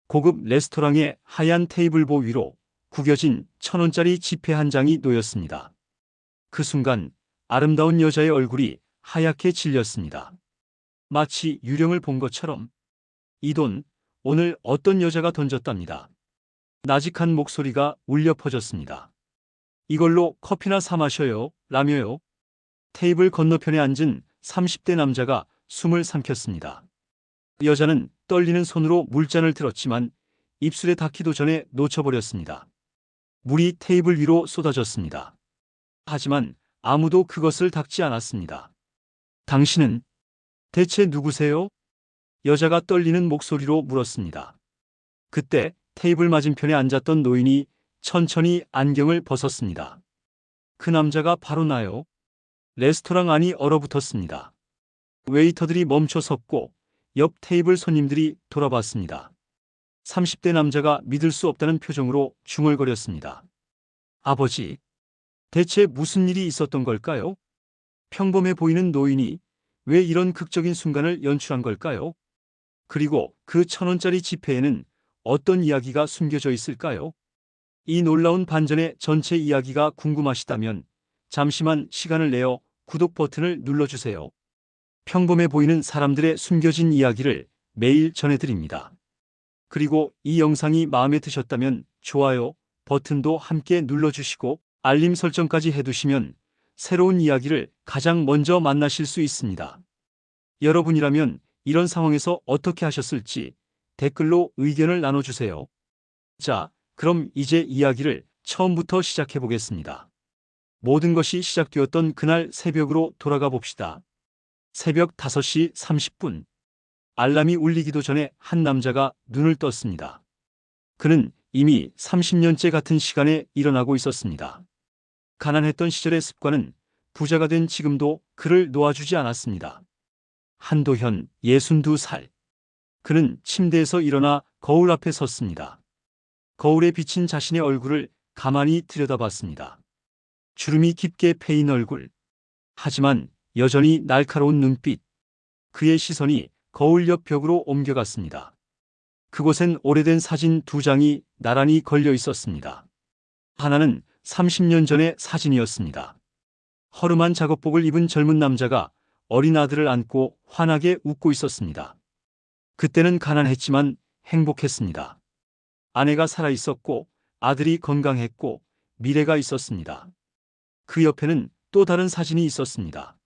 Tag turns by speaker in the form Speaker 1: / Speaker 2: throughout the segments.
Speaker 1: 고급 레스토랑의 하얀 테이블보 위로 구겨진 1,000원짜리 지폐 한 장이 놓였습니다. 그 순간 아름다운 여자의 얼굴이 하얗게 질렸습니다. 마치 유령을 본 것처럼. 이 돈, 오늘 어떤 여자가 던졌답니다. 나직한 목소리가 울려 퍼졌습니다. 이걸로 커피나 사 마셔요, 라며요. 테이블 건너편에 앉은 30대 남자가 숨을 삼켰습니다. 여자는 떨리는 손으로 물잔을 들었지만 입술에 닿기도 전에 놓쳐버렸습니다. 물이 테이블 위로 쏟아졌습니다. 하지만 아무도 그것을 닦지 않았습니다. 당신은 대체 누구세요? 여자가 떨리는 목소리로 물었습니다. 그때 테이블 맞은편에 앉았던 노인이 천천히 안경을 벗었습니다. 그 남자가 바로 나요. 레스토랑 안이 얼어붙었습니다. 웨이터들이 멈춰 섰고 옆 테이블 손님들이 돌아봤습니다. 30대 남자가 믿을 수 없다는 표정으로 중얼거렸습니다. 아버지, 대체 무슨 일이 있었던 걸까요? 평범해 보이는 노인이 왜 이런 극적인 순간을 연출한 걸까요? 그리고 그 1,000원짜리 지폐에는 어떤 이야기가 숨겨져 있을까요? 이 놀라운 반전의 전체 이야기가 궁금하시다면 잠시만 시간을 내어 구독 버튼을 눌러주세요. 평범해 보이는 사람들의 숨겨진 이야기를 매일 전해드립니다. 그리고 이 영상이 마음에 드셨다면 좋아요 버튼도 함께 눌러주시고 알림 설정까지 해두시면 새로운 이야기를 가장 먼저 만나실 수 있습니다. 여러분이라면 이런 상황에서 어떻게 하셨을지 댓글로 의견을 나눠주세요. 자, 그럼 이제 이야기를 처음부터 시작해 보겠습니다. 모든 것이 시작되었던 그날 새벽으로 돌아가 봅시다. 새벽 5시 30분. 알람이 울리기도 전에 한 남자가 눈을 떴습니다. 그는 이미 30년째 같은 시간에 일어나고 있었습니다. 가난했던 시절의 습관은 부자가 된 지금도 그를 놓아주지 않았습니다. 한도현, 62살. 그는 침대에서 일어나 거울 앞에 섰습니다. 거울에 비친 자신의 얼굴을 가만히 들여다봤습니다. 주름이 깊게 패인 얼굴. 하지만 여전히 날카로운 눈빛. 그의 시선이 거울 옆 벽으로 옮겨갔습니다. 그곳엔 오래된 사진 2장이 나란히 걸려 있었습니다. 하나는 30년 전의 사진이었습니다. 허름한 작업복을 입은 젊은 남자가 어린 아들을 안고 환하게 웃고 있었습니다. 그때는 가난했지만 행복했습니다. 아내가 살아있었고 아들이 건강했고 미래가 있었습니다. 그 옆에는 또 다른 사진이 있었습니다.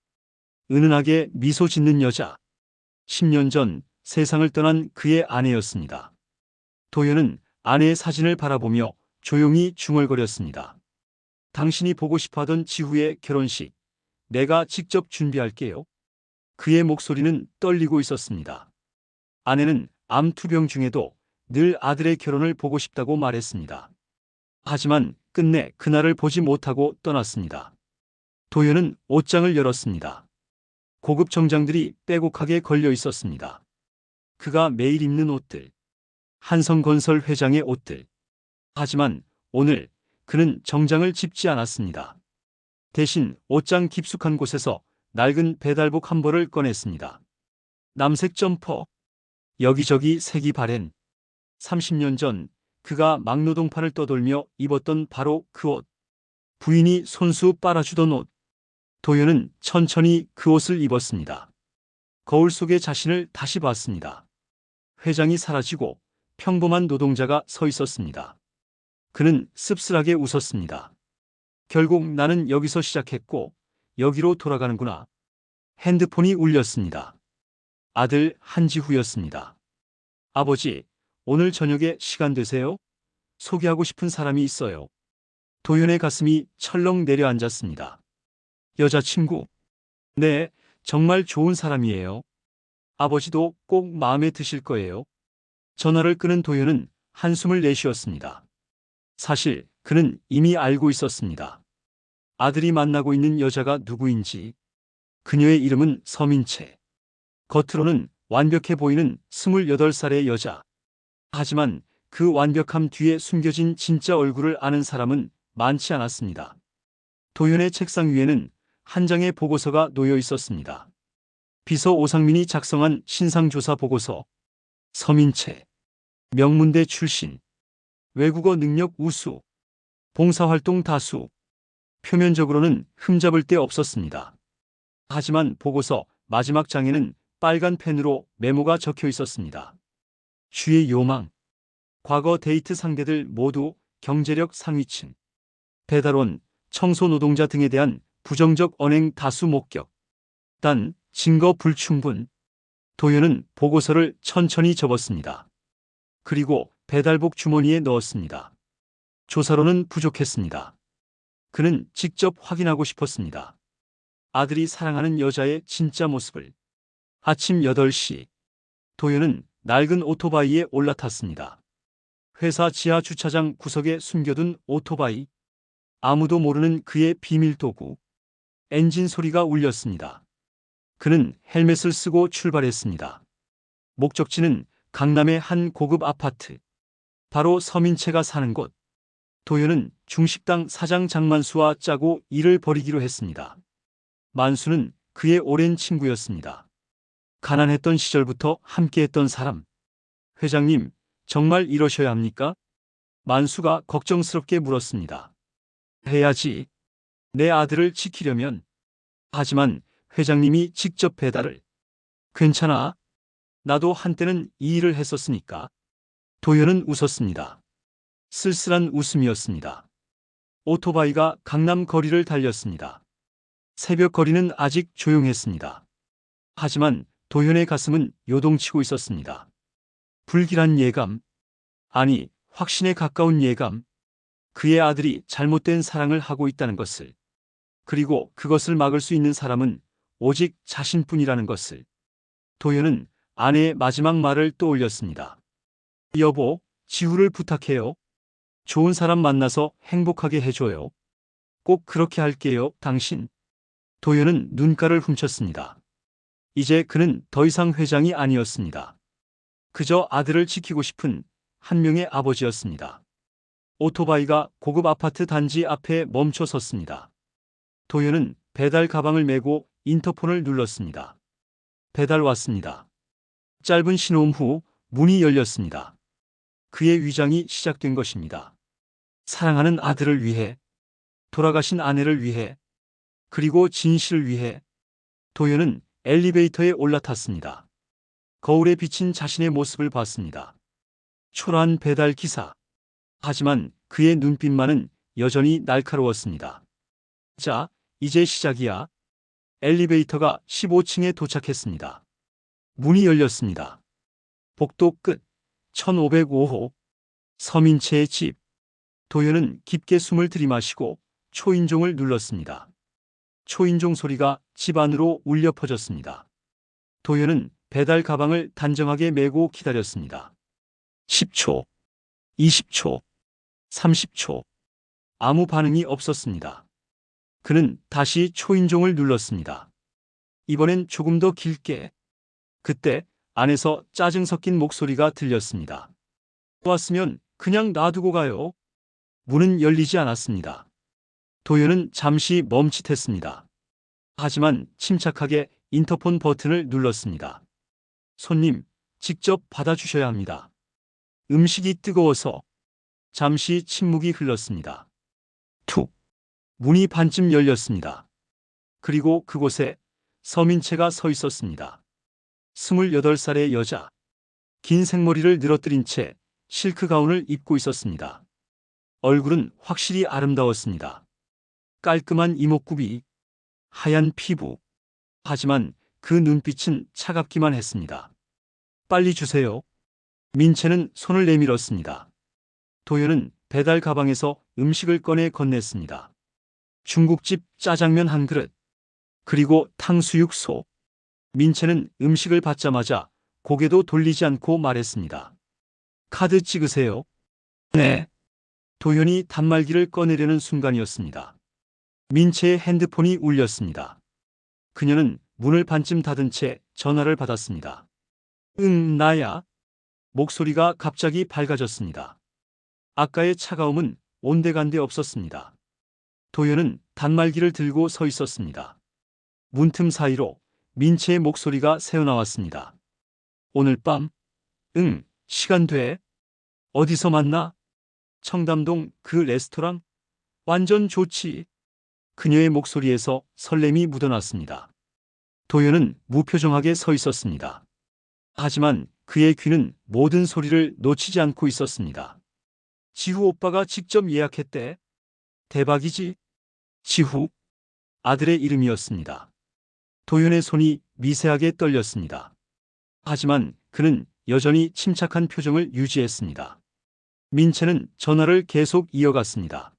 Speaker 1: 은은하게 미소 짓는 여자. 10년 전 세상을 떠난 그의 아내였습니다. 도현은 아내의 사진을 바라보며 조용히 중얼거렸습니다. 당신이 보고 싶어하던 지후의 결혼식, 내가 직접 준비할게요. 그의 목소리는 떨리고 있었습니다. 아내는 암 투병 중에도 늘 아들의 결혼을 보고 싶다고 말했습니다. 하지만 끝내 그날을 보지 못하고 떠났습니다. 도현은 옷장을 열었습니다. 고급 정장들이 빼곡하게 걸려 있었습니다. 그가 매일 입는 옷들. 한성건설 회장의 옷들. 하지만 오늘 그는 정장을 집지 않았습니다. 대신 옷장 깊숙한 곳에서 낡은 배달복 한 벌을 꺼냈습니다. 남색 점퍼. 여기저기 색이 바랜. 30년 전 그가 막노동판을 떠돌며 입었던 바로 그 옷. 부인이 손수 빨아주던 옷. 도현은 천천히 그 옷을 입었습니다. 거울 속에 자신을 다시 봤습니다. 회장이 사라지고 평범한 노동자가 서 있었습니다. 그는 씁쓸하게 웃었습니다. 결국 나는 여기서 시작했고 여기로 돌아가는구나. 핸드폰이 울렸습니다. 아들 한지후였습니다. 아버지, 오늘 저녁에 시간 되세요? 소개하고 싶은 사람이 있어요. 도현의 가슴이 철렁 내려앉았습니다. 여자친구. 네, 정말 좋은 사람이에요. 아버지도 꼭 마음에 드실 거예요. 전화를 끊은 도현은 한숨을 내쉬었습니다. 사실 그는 이미 알고 있었습니다. 아들이 만나고 있는 여자가 누구인지. 그녀의 이름은 서민채. 겉으로는 완벽해 보이는 28살의 여자. 하지만 그 완벽함 뒤에 숨겨진 진짜 얼굴을 아는 사람은 많지 않았습니다. 도현의 책상 위에는 한 장의 보고서가 놓여 있었습니다. 비서 오상민이 작성한 신상조사 보고서. 서민채. 명문대 출신, 외국어 능력 우수, 봉사활동 다수, 표면적으로는 흠잡을 데 없었습니다. 하지만 보고서 마지막 장에는 빨간 펜으로 메모가 적혀 있었습니다. 주의 요망, 과거 데이트 상대들 모두 경제력 상위층, 배달원, 청소 노동자 등에 대한 부정적 언행 다수 목격. 단, 증거 불충분. 도현은 보고서를 천천히 접었습니다. 그리고 배달복 주머니에 넣었습니다. 조사로는 부족했습니다. 그는 직접 확인하고 싶었습니다. 아들이 사랑하는 여자의 진짜 모습을. 아침 8시, 도현은 낡은 오토바이에 올라탔습니다. 회사 지하 주차장 구석에 숨겨둔 오토바이. 아무도 모르는 그의 비밀 도구. 엔진 소리가 울렸습니다. 그는 헬멧을 쓰고 출발했습니다. 목적지는 강남의 한 고급 아파트. 바로 서민채가 사는 곳. 도현은 중식당 사장 장만수와 짜고 일을 벌이기로 했습니다. 만수는 그의 오랜 친구였습니다. 가난했던 시절부터 함께했던 사람. 회장님, 정말 이러셔야 합니까? 만수가 걱정스럽게 물었습니다. 해야지. 내 아들을 지키려면. 하지만 회장님이 직접 배달을. 괜찮아. 나도 한때는 이 일을 했었으니까. 도현은 웃었습니다. 쓸쓸한 웃음이었습니다. 오토바이가 강남 거리를 달렸습니다. 새벽 거리는 아직 조용했습니다. 하지만 도현의 가슴은 요동치고 있었습니다. 불길한 예감. 아니, 확신에 가까운 예감. 그의 아들이 잘못된 사랑을 하고 있다는 것을. 그리고 그것을 막을 수 있는 사람은 오직 자신뿐이라는 것을. 도현은 아내의 마지막 말을 떠올렸습니다. 여보, 지우를 부탁해요. 좋은 사람 만나서 행복하게 해줘요. 꼭 그렇게 할게요, 당신. 도현은 눈가를 훔쳤습니다. 이제 그는 더 이상 회장이 아니었습니다. 그저 아들을 지키고 싶은 한 명의 아버지였습니다. 오토바이가 고급 아파트 단지 앞에 멈춰 섰습니다. 도현은 배달 가방을 메고 인터폰을 눌렀습니다. 배달 왔습니다. 짧은 신호음 후 문이 열렸습니다. 그의 위장이 시작된 것입니다. 사랑하는 아들을 위해, 돌아가신 아내를 위해, 그리고 진실을 위해. 도현은 엘리베이터에 올라탔습니다. 거울에 비친 자신의 모습을 봤습니다. 초라한 배달 기사. 하지만 그의 눈빛만은 여전히 날카로웠습니다. 자, 이제 시작이야. 엘리베이터가 15층에 도착했습니다. 문이 열렸습니다. 복도 끝 1505호 서민채의 집. 도현은 깊게 숨을 들이마시고 초인종을 눌렀습니다. 초인종 소리가 집 안으로 울려 퍼졌습니다. 도현은 배달 가방을 단정하게 메고 기다렸습니다. 10초, 20초, 30초. 아무 반응이 없었습니다. 그는 다시 초인종을 눌렀습니다. 이번엔 조금 더 길게. 그때 안에서 짜증 섞인 목소리가 들렸습니다. 왔으면 그냥 놔두고 가요. 문은 열리지 않았습니다. 도현은 잠시 멈칫했습니다. 하지만 침착하게 인터폰 버튼을 눌렀습니다. 손님, 직접 받아주셔야 합니다. 음식이 뜨거워서. 잠시 침묵이 흘렀습니다. 툭. 문이 반쯤 열렸습니다. 그리고 그곳에 서민채가 서 있었습니다. 28살의 여자. 긴 생머리를 늘어뜨린 채 실크 가운을 입고 있었습니다. 얼굴은 확실히 아름다웠습니다. 깔끔한 이목구비, 하얀 피부. 하지만 그 눈빛은 차갑기만 했습니다. 빨리 주세요. 민채는 손을 내밀었습니다. 도현은 배달 가방에서 음식을 꺼내 건넸습니다. 중국집 짜장면 한 그릇, 그리고 탕수육 소. 민채는 음식을 받자마자 고개도 돌리지 않고 말했습니다. 카드 찍으세요. 네. 도현이 단말기를 꺼내려는 순간이었습니다. 민채의 핸드폰이 울렸습니다. 그녀는 문을 반쯤 닫은 채 전화를 받았습니다. 응, 나야. 목소리가 갑자기 밝아졌습니다. 아까의 차가움은 온데간데 없었습니다. 도현은 단말기를 들고 서 있었습니다. 문틈 사이로 민채의 목소리가 새어나왔습니다. 오늘 밤? 응, 시간 돼. 어디서 만나? 청담동 그 레스토랑? 완전 좋지. 그녀의 목소리에서 설렘이 묻어났습니다. 도연은 무표정하게 서 있었습니다. 하지만 그의 귀는 모든 소리를 놓치지 않고 있었습니다. 지후 오빠가 직접 예약했대. 대박이지? 지후? 아들의 이름이었습니다. 도연의 손이 미세하게 떨렸습니다. 하지만 그는 여전히 침착한 표정을 유지했습니다. 민채는 전화를 계속 이어갔습니다.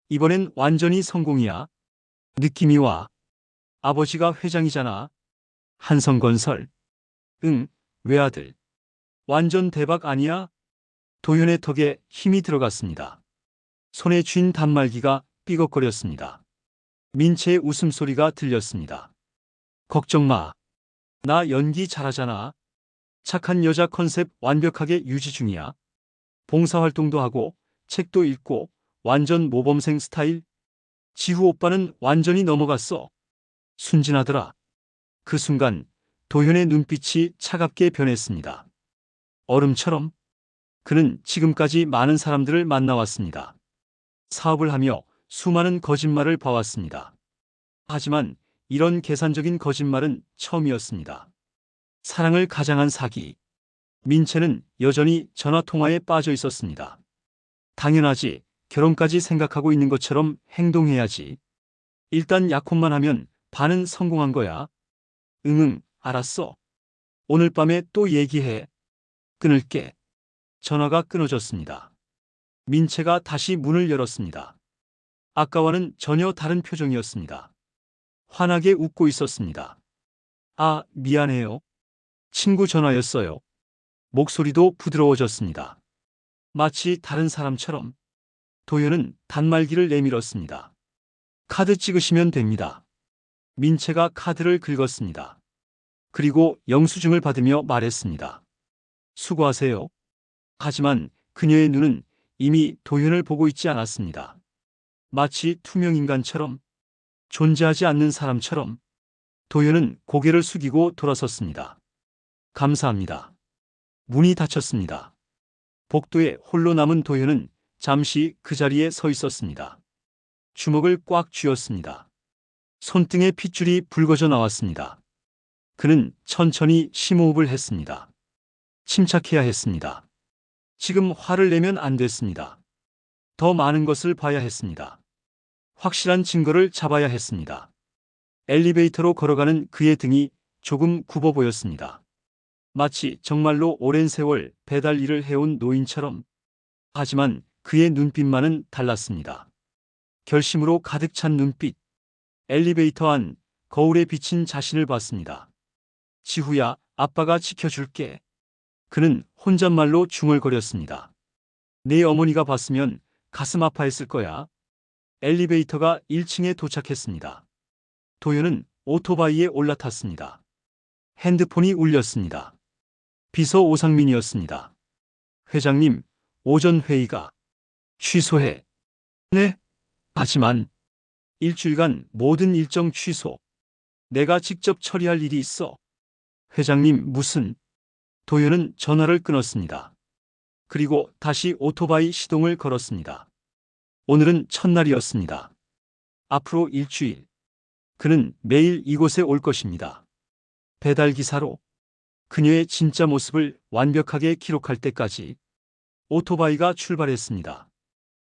Speaker 1: 이번엔 완전히 성공이야. 느낌이 와. 아버지가 회장이잖아. 한성건설. 응, 외아들. 완전 대박 아니야? 도연의 턱에 힘이 들어갔습니다. 손에 쥔 단말기가 삐걱거렸습니다. 민채의 웃음소리가 들렸습니다. 걱정 마. 나 연기 잘하잖아. 착한 여자 컨셉 완벽하게 유지 중이야. 봉사활동도 하고 책도 읽고 완전 모범생 스타일. 지후 오빠는 완전히 넘어갔어. 순진하더라. 그 순간 도현의 눈빛이 차갑게 변했습니다. 얼음처럼. 그는 지금까지 많은 사람들을 만나왔습니다. 사업을 하며 수많은 거짓말을 봐왔습니다. 하지만 이런 계산적인 거짓말은 처음이었습니다. 사랑을 가장한 사기. 민채는 여전히 전화통화에 빠져 있었습니다. 당연하지. 결혼까지 생각하고 있는 것처럼 행동해야지. 일단 약혼만 하면 반은 성공한 거야. 응응, 알았어. 오늘 밤에 또 얘기해. 끊을게. 전화가 끊어졌습니다. 민채가 다시 문을 열었습니다. 아까와는 전혀 다른 표정이었습니다. 환하게 웃고 있었습니다. 아, 미안해요. 친구 전화였어요. 목소리도 부드러워졌습니다. 마치 다른 사람처럼. 도연은 단말기를 내밀었습니다. 카드 찍으시면 됩니다. 민채가 카드를 긁었습니다. 그리고 영수증을 받으며 말했습니다. 수고하세요. 하지만 그녀의 눈은 이미 도연을 보고 있지 않았습니다. 마치 투명인간처럼, 존재하지 않는 사람처럼. 도연은 고개를 숙이고 돌아섰습니다. 감사합니다. 문이 닫혔습니다. 복도에 홀로 남은 도연은 잠시 그 자리에 서 있었습니다. 주먹을 꽉 쥐었습니다. 손등에 핏줄이 붉어져 나왔습니다. 그는 천천히 심호흡을 했습니다. 침착해야 했습니다. 지금 화를 내면 안 됐습니다. 더 많은 것을 봐야 했습니다. 확실한 증거를 잡아야 했습니다. 엘리베이터로 걸어가는 그의 등이 조금 굽어 보였습니다. 마치 정말로 오랜 세월 배달 일을 해온 노인처럼. 하지만 그의 눈빛만은 달랐습니다. 결심으로 가득 찬 눈빛. 엘리베이터 안 거울에 비친 자신을 봤습니다. 지후야, 아빠가 지켜줄게. 그는 혼잣말로 중얼거렸습니다. 내 어머니가 봤으면 가슴 아파했을 거야. 엘리베이터가 1층에 도착했습니다. 도연은 오토바이에 올라탔습니다. 핸드폰이 울렸습니다. 비서 오상민이었습니다. 회장님, 오전 회의가 취소해. 네? 하지만 일주일간 모든 일정 취소. 내가 직접 처리할 일이 있어. 회장님, 무슨... 도연은 전화를 끊었습니다. 그리고 다시 오토바이 시동을 걸었습니다. 오늘은 첫날이었습니다. 앞으로 일주일. 그는 매일 이곳에 올 것입니다. 배달기사로. 그녀의 진짜 모습을 완벽하게 기록할 때까지. 오토바이가 출발했습니다.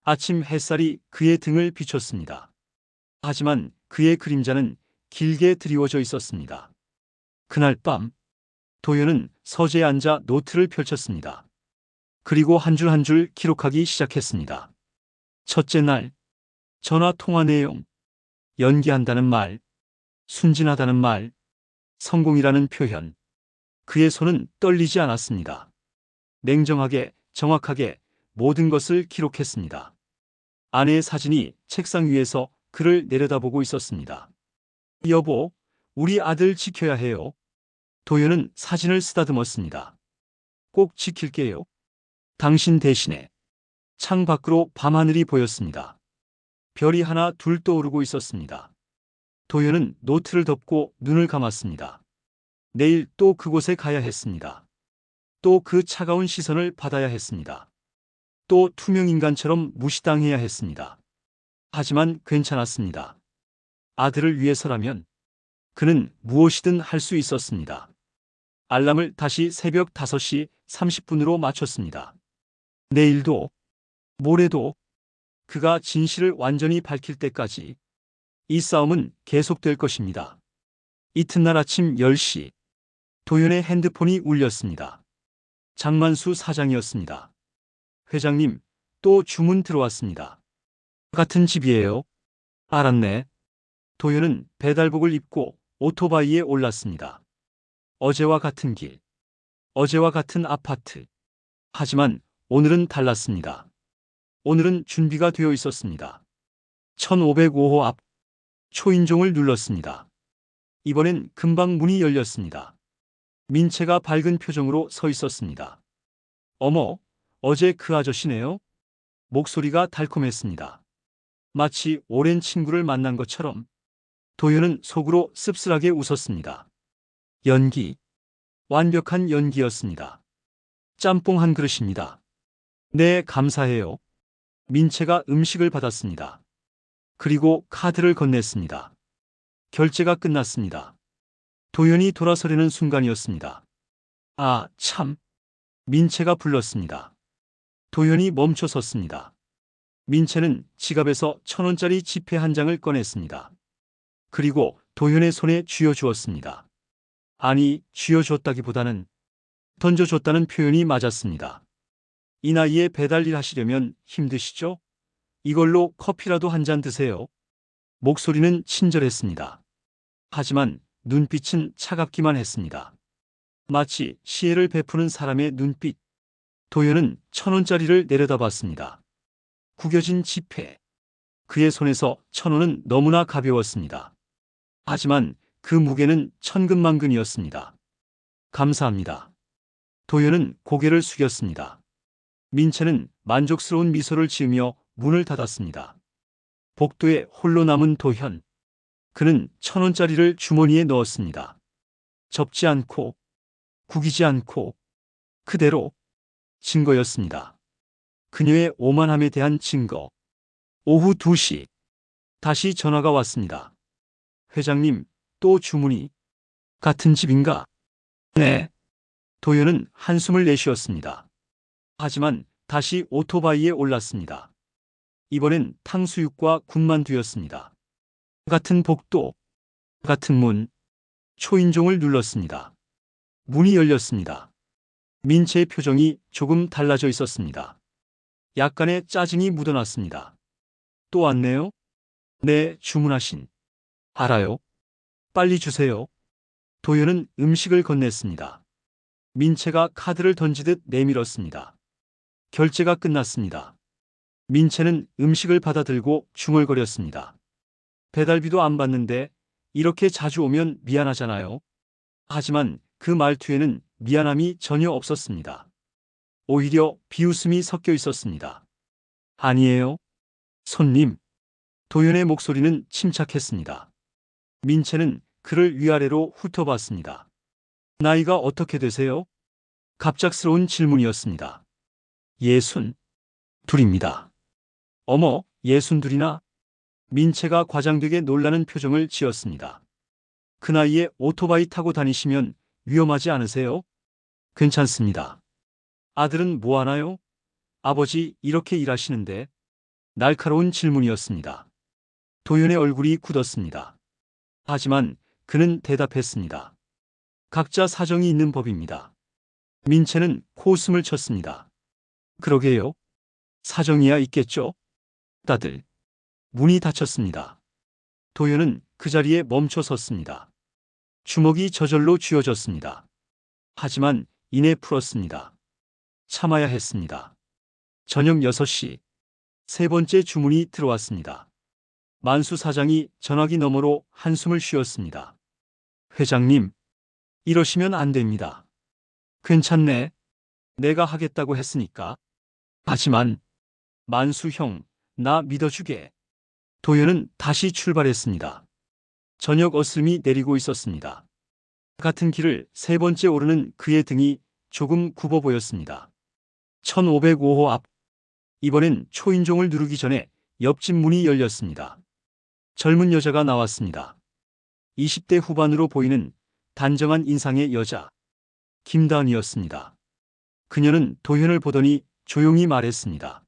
Speaker 1: 아침 햇살이 그의 등을 비췄습니다. 하지만 그의 그림자는 길게 드리워져 있었습니다. 그날 밤, 도연은 서재에 앉아 노트를 펼쳤습니다. 그리고 한 줄 한 줄 기록하기 시작했습니다. 첫째 날, 전화 통화 내용, 연기한다는 말, 순진하다는 말, 성공이라는 표현. 그의 손은 떨리지 않았습니다. 냉정하게, 정확하게 모든 것을 기록했습니다. 아내의 사진이 책상 위에서 그를 내려다보고 있었습니다. 여보, 우리 아들 지켜야 해요. 도연은 사진을 쓰다듬었습니다. 꼭 지킬게요. 당신 대신에. 창 밖으로 밤하늘이 보였습니다. 별이 하나 둘 떠오르고 있었습니다. 도연은 노트를 덮고 눈을 감았습니다. 내일 또 그곳에 가야 했습니다. 또 그 차가운 시선을 받아야 했습니다. 또 투명인간처럼 무시당해야 했습니다. 하지만 괜찮았습니다. 아들을 위해서라면 그는 무엇이든 할 수 있었습니다. 알람을 다시 새벽 5시 30분으로 맞췄습니다. 내일도, 모레도 그가 진실을 완전히 밝힐 때까지 이 싸움은 계속될 것입니다. 이튿날 아침 10시 도연의 핸드폰이 울렸습니다. 장만수 사장이었습니다. 회장님, 또 주문 들어왔습니다. 같은 집이에요. 알았네. 도연은 배달복을 입고 오토바이에 올랐습니다. 어제와 같은 길, 어제와 같은 아파트. 하지만 오늘은 달랐습니다. 오늘은 준비가 되어 있었습니다. 1505호 앞 초인종을 눌렀습니다. 이번엔 금방 문이 열렸습니다. 민채가 밝은 표정으로 서 있었습니다. 어머, 어제 그 아저씨네요? 목소리가 달콤했습니다. 마치 오랜 친구를 만난 것처럼. 도연은 속으로 씁쓸하게 웃었습니다. 연기. 완벽한 연기였습니다. 짬뽕 한 그릇입니다. 네, 감사해요. 민채가 음식을 받았습니다. 그리고 카드를 건넸습니다. 결제가 끝났습니다. 도연이 돌아서려는 순간이었습니다. 아, 참. 민채가 불렀습니다. 도연이 멈춰 섰습니다. 민채는 지갑에서 1,000원짜리 지폐 한 장을 꺼냈습니다. 그리고 도연의 손에 쥐어주었습니다. 아니, 쥐어줬다기보다는 던져줬다는 표현이 맞았습니다. 이 나이에 배달일 하시려면 힘드시죠? 이걸로 커피라도 한 잔 드세요. 목소리는 친절했습니다. 하지만 눈빛은 차갑기만 했습니다. 마치 시혜를 베푸는 사람의 눈빛. 도연은 1,000원짜리를 내려다봤습니다. 구겨진 지폐. 그의 손에서 1,000원은 너무나 가벼웠습니다. 하지만 그 무게는 천근만근이었습니다. 감사합니다. 도연은 고개를 숙였습니다. 민채는 만족스러운 미소를 지으며 문을 닫았습니다. 복도에 홀로 남은 도현. 그는 1,000원짜리를 주머니에 넣었습니다. 접지 않고, 구기지 않고, 그대로. 증거였습니다. 그녀의 오만함에 대한 증거. 오후 2시. 다시 전화가 왔습니다. 회장님, 또 주문이. 같은 집인가? 네. 도연은 한숨을 내쉬었습니다. 하지만 다시 오토바이에 올랐습니다. 이번엔 탕수육과 군만두였습니다. 같은 복도, 같은 문. 초인종을 눌렀습니다. 문이 열렸습니다. 민채의 표정이 조금 달라져 있었습니다. 약간의 짜증이 묻어났습니다. 또 왔네요? 네, 주문하신. 알아요. 빨리 주세요. 도연은 음식을 건넸습니다. 민채가 카드를 던지듯 내밀었습니다. 결제가 끝났습니다. 민채는 음식을 받아들고 중얼거렸습니다. 배달비도 안 받는데 이렇게 자주 오면 미안하잖아요. 하지만 그 말투에는 미안함이 전혀 없었습니다. 오히려 비웃음이 섞여 있었습니다. 아니에요. 손님. 도연의 목소리는 침착했습니다. 민채는 그를 위아래로 훑어봤습니다. 나이가 어떻게 되세요? 갑작스러운 질문이었습니다. 62입니다. 어머, 62이나? 민채가 과장되게 놀라는 표정을 지었습니다. 그 나이에 오토바이 타고 다니시면 위험하지 않으세요? 괜찮습니다. 아들은 뭐 하나요? 아버지 이렇게 일하시는데. 날카로운 질문이었습니다. 도연의 얼굴이 굳었습니다. 하지만 그는 대답했습니다. 각자 사정이 있는 법입니다. 민채는 코웃음을 쳤습니다. 그러게요. 사정이야 있겠죠? 다들. 문이 닫혔습니다. 도연은 그 자리에 멈춰 섰습니다. 주먹이 저절로 쥐어졌습니다. 하지만 이내 풀었습니다. 참아야 했습니다. 저녁 6시. 세 번째 주문이 들어왔습니다. 만수 사장이 전화기 너머로 한숨을 쉬었습니다. 회장님, 이러시면 안 됩니다. 괜찮네. 내가 하겠다고 했으니까. 하지만 만수 형, 나 믿어주게. 도연은 다시 출발했습니다. 저녁 어슬미 내리고 있었습니다. 같은 길을 세 번째 오르는 그의 등이 조금 굽어 보였습니다. 1505호 앞 이번엔 초인종을 누르기 전에 옆집 문이 열렸습니다. 젊은 여자가 나왔습니다. 20대 후반으로 보이는 단정한 인상의 여자, 김다은이었습니다. 그녀는 도현을 보더니 조용히 말했습니다.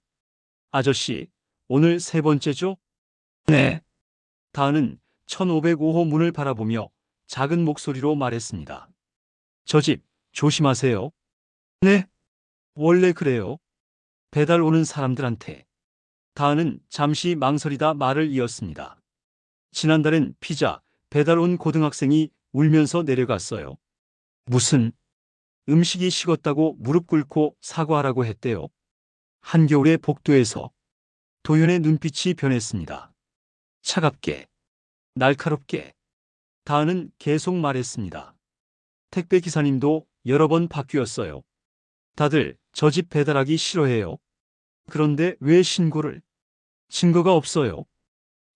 Speaker 1: 아저씨, 오늘 세 번째죠? 네. 다은은 1505호 문을 바라보며 작은 목소리로 말했습니다. 저 집 조심하세요. 네. 원래 그래요. 배달 오는 사람들한테. 다은은 잠시 망설이다 말을 이었습니다. 지난달엔 피자 배달 온 고등학생이 울면서 내려갔어요. 무슨 음식이 식었다고 무릎 꿇고 사과하라고 했대요. 한겨울의 복도에서 도현의 눈빛이 변했습니다. 차갑게, 날카롭게. 다은은 계속 말했습니다. 택배 기사님도 여러 번 바뀌었어요. 다들 저 집 배달하기 싫어해요. 그런데 왜 신고를? 증거가 없어요.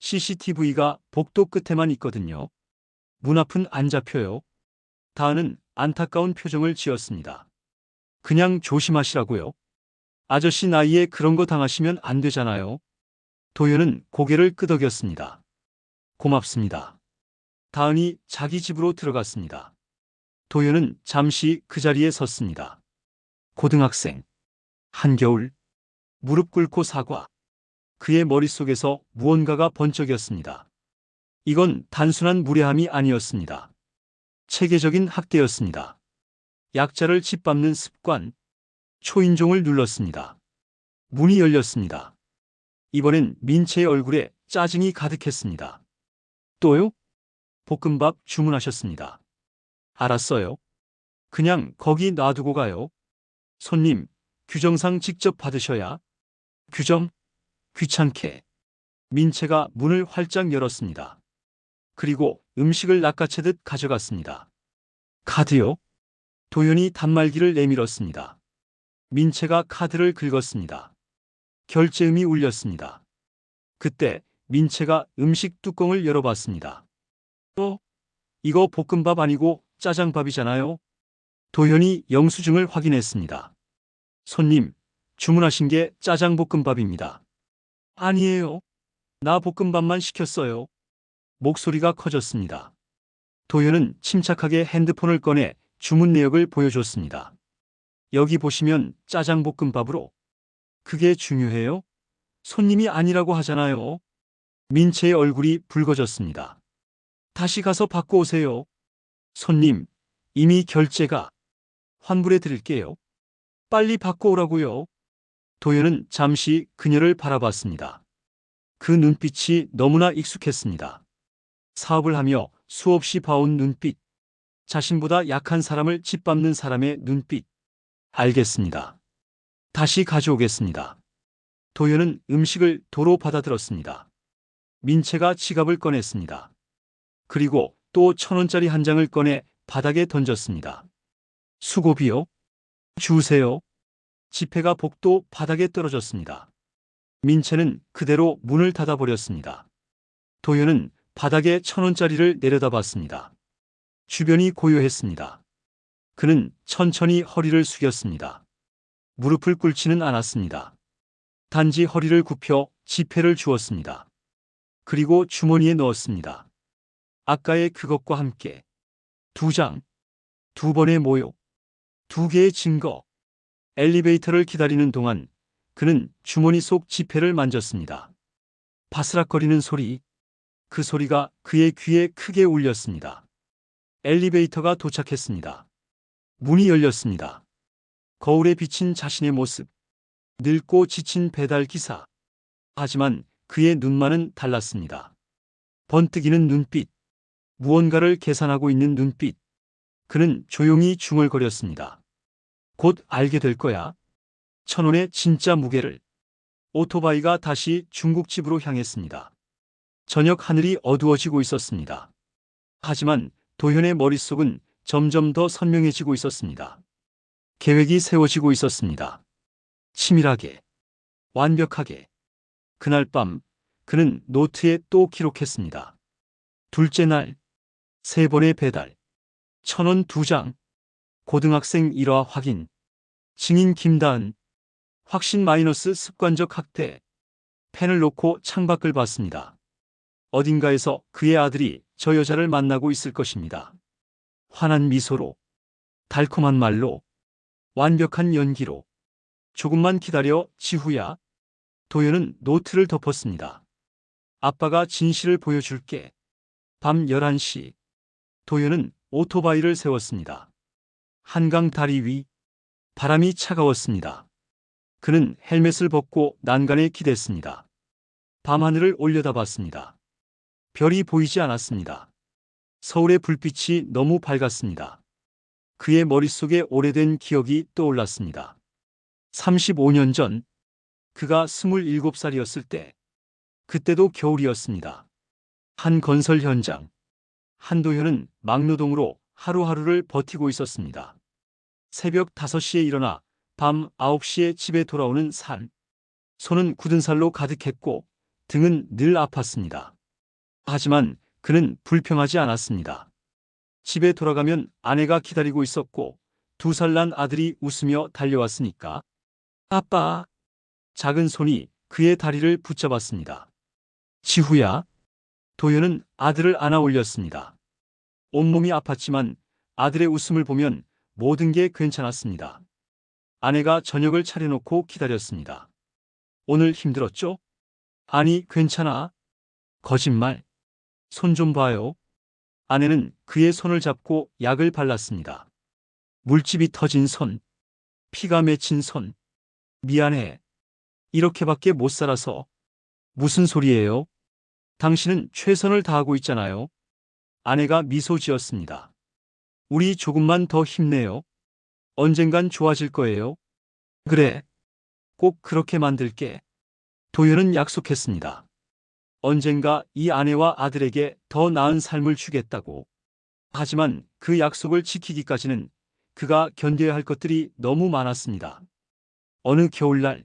Speaker 1: CCTV가 복도 끝에만 있거든요. 문 앞은 안 잡혀요. 다은은 안타까운 표정을 지었습니다. 그냥 조심하시라고요. 아저씨 나이에 그런 거 당하시면 안 되잖아요. 도현은 고개를 끄덕였습니다. 고맙습니다. 다은이 자기 집으로 들어갔습니다. 도현은 잠시 그 자리에 섰습니다. 고등학생. 한겨울. 무릎 꿇고 사과. 그의 머릿속에서 무언가가 번쩍였습니다. 이건 단순한 무례함이 아니었습니다. 체계적인 학대였습니다. 약자를 짓밟는 습관. 초인종을 눌렀습니다. 문이 열렸습니다. 이번엔 민채의 얼굴에 짜증이 가득했습니다. 또요? 볶음밥 주문하셨습니다. 알았어요. 그냥 거기 놔두고 가요. 손님, 규정상 직접 받으셔야. 규정? 귀찮게. 민채가 문을 활짝 열었습니다. 그리고 음식을 낚아채듯 가져갔습니다. 카드요? 도현이 단말기를 내밀었습니다. 민채가 카드를 긁었습니다. 결제음이 울렸습니다. 그때 민채가 음식 뚜껑을 열어봤습니다. 이거 볶음밥 아니고 짜장밥이잖아요. 도현이 영수증을 확인했습니다. 손님, 주문하신 게 짜장볶음밥입니다. 아니에요. 나 볶음밥만 시켰어요. 목소리가 커졌습니다. 도현은 침착하게 핸드폰을 꺼내 주문 내역을 보여줬습니다. 여기 보시면 짜장볶음밥으로. 그게 중요해요? 손님이 아니라고 하잖아요. 민채의 얼굴이 붉어졌습니다. 다시 가서 받고 오세요. 손님, 이미 결제가. 환불해 드릴게요. 빨리 받고 오라고요. 도현은 잠시 그녀를 바라봤습니다. 그 눈빛이 너무나 익숙했습니다. 사업을 하며 수없이 봐온 눈빛. 자신보다 약한 사람을 짓밟는 사람의 눈빛. 알겠습니다. 다시 가져오겠습니다. 도현은 음식을 도로 받아들었습니다. 민채가 지갑을 꺼냈습니다. 그리고 또 1,000원짜리 한 장을 꺼내 바닥에 던졌습니다. 수고비요? 주세요. 지폐가 복도 바닥에 떨어졌습니다. 민채는 그대로 문을 닫아버렸습니다. 도현은 바닥에 1,000원짜리를 내려다봤습니다. 주변이 고요했습니다. 그는 천천히 허리를 숙였습니다. 무릎을 꿇지는 않았습니다. 단지 허리를 굽혀 지폐를 주었습니다. 그리고 주머니에 넣었습니다. 아까의 그것과 함께 2장, 2번의 모욕, 2개의 증거. 엘리베이터를 기다리는 동안 그는 주머니 속 지폐를 만졌습니다. 바스락거리는 소리. 그 소리가 그의 귀에 크게 울렸습니다. 엘리베이터가 도착했습니다. 문이 열렸습니다. 거울에 비친 자신의 모습. 늙고 지친 배달 기사. 하지만 그의 눈만은 달랐습니다. 번뜩이는 눈빛. 무언가를 계산하고 있는 눈빛. 그는 조용히 중얼거렸습니다. 곧 알게 될 거야. 1,000원의 진짜 무게를. 오토바이가 다시 중국집으로 향했습니다. 저녁 하늘이 어두워지고 있었습니다. 하지만 도현의 머릿속은 점점 더 선명해지고 있었습니다. 계획이 세워지고 있었습니다. 치밀하게, 완벽하게. 그날 밤 그는 노트에 또 기록했습니다. 둘째 날, 3번의 배달, 1,000원 2장, 고등학생 일화 확인, 증인 김다은, 확신 마이너스 습관적 학대. 펜을 놓고 창밖을 봤습니다. 어딘가에서 그의 아들이 저 여자를 만나고 있을 것입니다. 환한 미소로, 달콤한 말로, 완벽한 연기로. 조금만 기다려, 지후야. 도연은 노트를 덮었습니다. 아빠가 진실을 보여줄게. 밤 11시. 도연은 오토바이를 세웠습니다. 한강 다리 위. 바람이 차가웠습니다. 그는 헬멧을 벗고 난간에 기댔습니다. 밤하늘을 올려다봤습니다. 별이 보이지 않았습니다. 서울의 불빛이 너무 밝았습니다. 그의 머릿속에 오래된 기억이 떠올랐습니다. 35년 전, 그가 27살이었을 때, 그때도 겨울이었습니다. 한 건설 현장. 한도현은 막노동으로 하루하루를 버티고 있었습니다. 새벽 5시에 일어나 밤 9시에 집에 돌아오는 삶. 손은 굳은 살로 가득했고 등은 늘 아팠습니다. 하지만 그는 불평하지 않았습니다. 집에 돌아가면 아내가 기다리고 있었고 2살 난 아들이 웃으며 달려왔으니까. 아빠. 작은 손이 그의 다리를 붙잡았습니다. 지후야. 도연은 아들을 안아 올렸습니다. 온몸이 아팠지만 아들의 웃음을 보면 모든 게 괜찮았습니다. 아내가 저녁을 차려놓고 기다렸습니다. 오늘 힘들었죠? 아니, 괜찮아. 거짓말. 손 좀 봐요. 아내는 그의 손을 잡고 약을 발랐습니다. 물집이 터진 손. 피가 맺힌 손. 미안해. 이렇게밖에 못 살아서. 무슨 소리예요? 당신은 최선을 다하고 있잖아요. 아내가 미소 지었습니다. 우리 조금만 더 힘내요. 언젠간 좋아질 거예요. 그래. 꼭 그렇게 만들게. 도연은 약속했습니다. 언젠가 이 아내와 아들에게 더 나은 삶을 주겠다고. 하지만 그 약속을 지키기까지는 그가 견뎌야 할 것들이 너무 많았습니다. 어느 겨울날,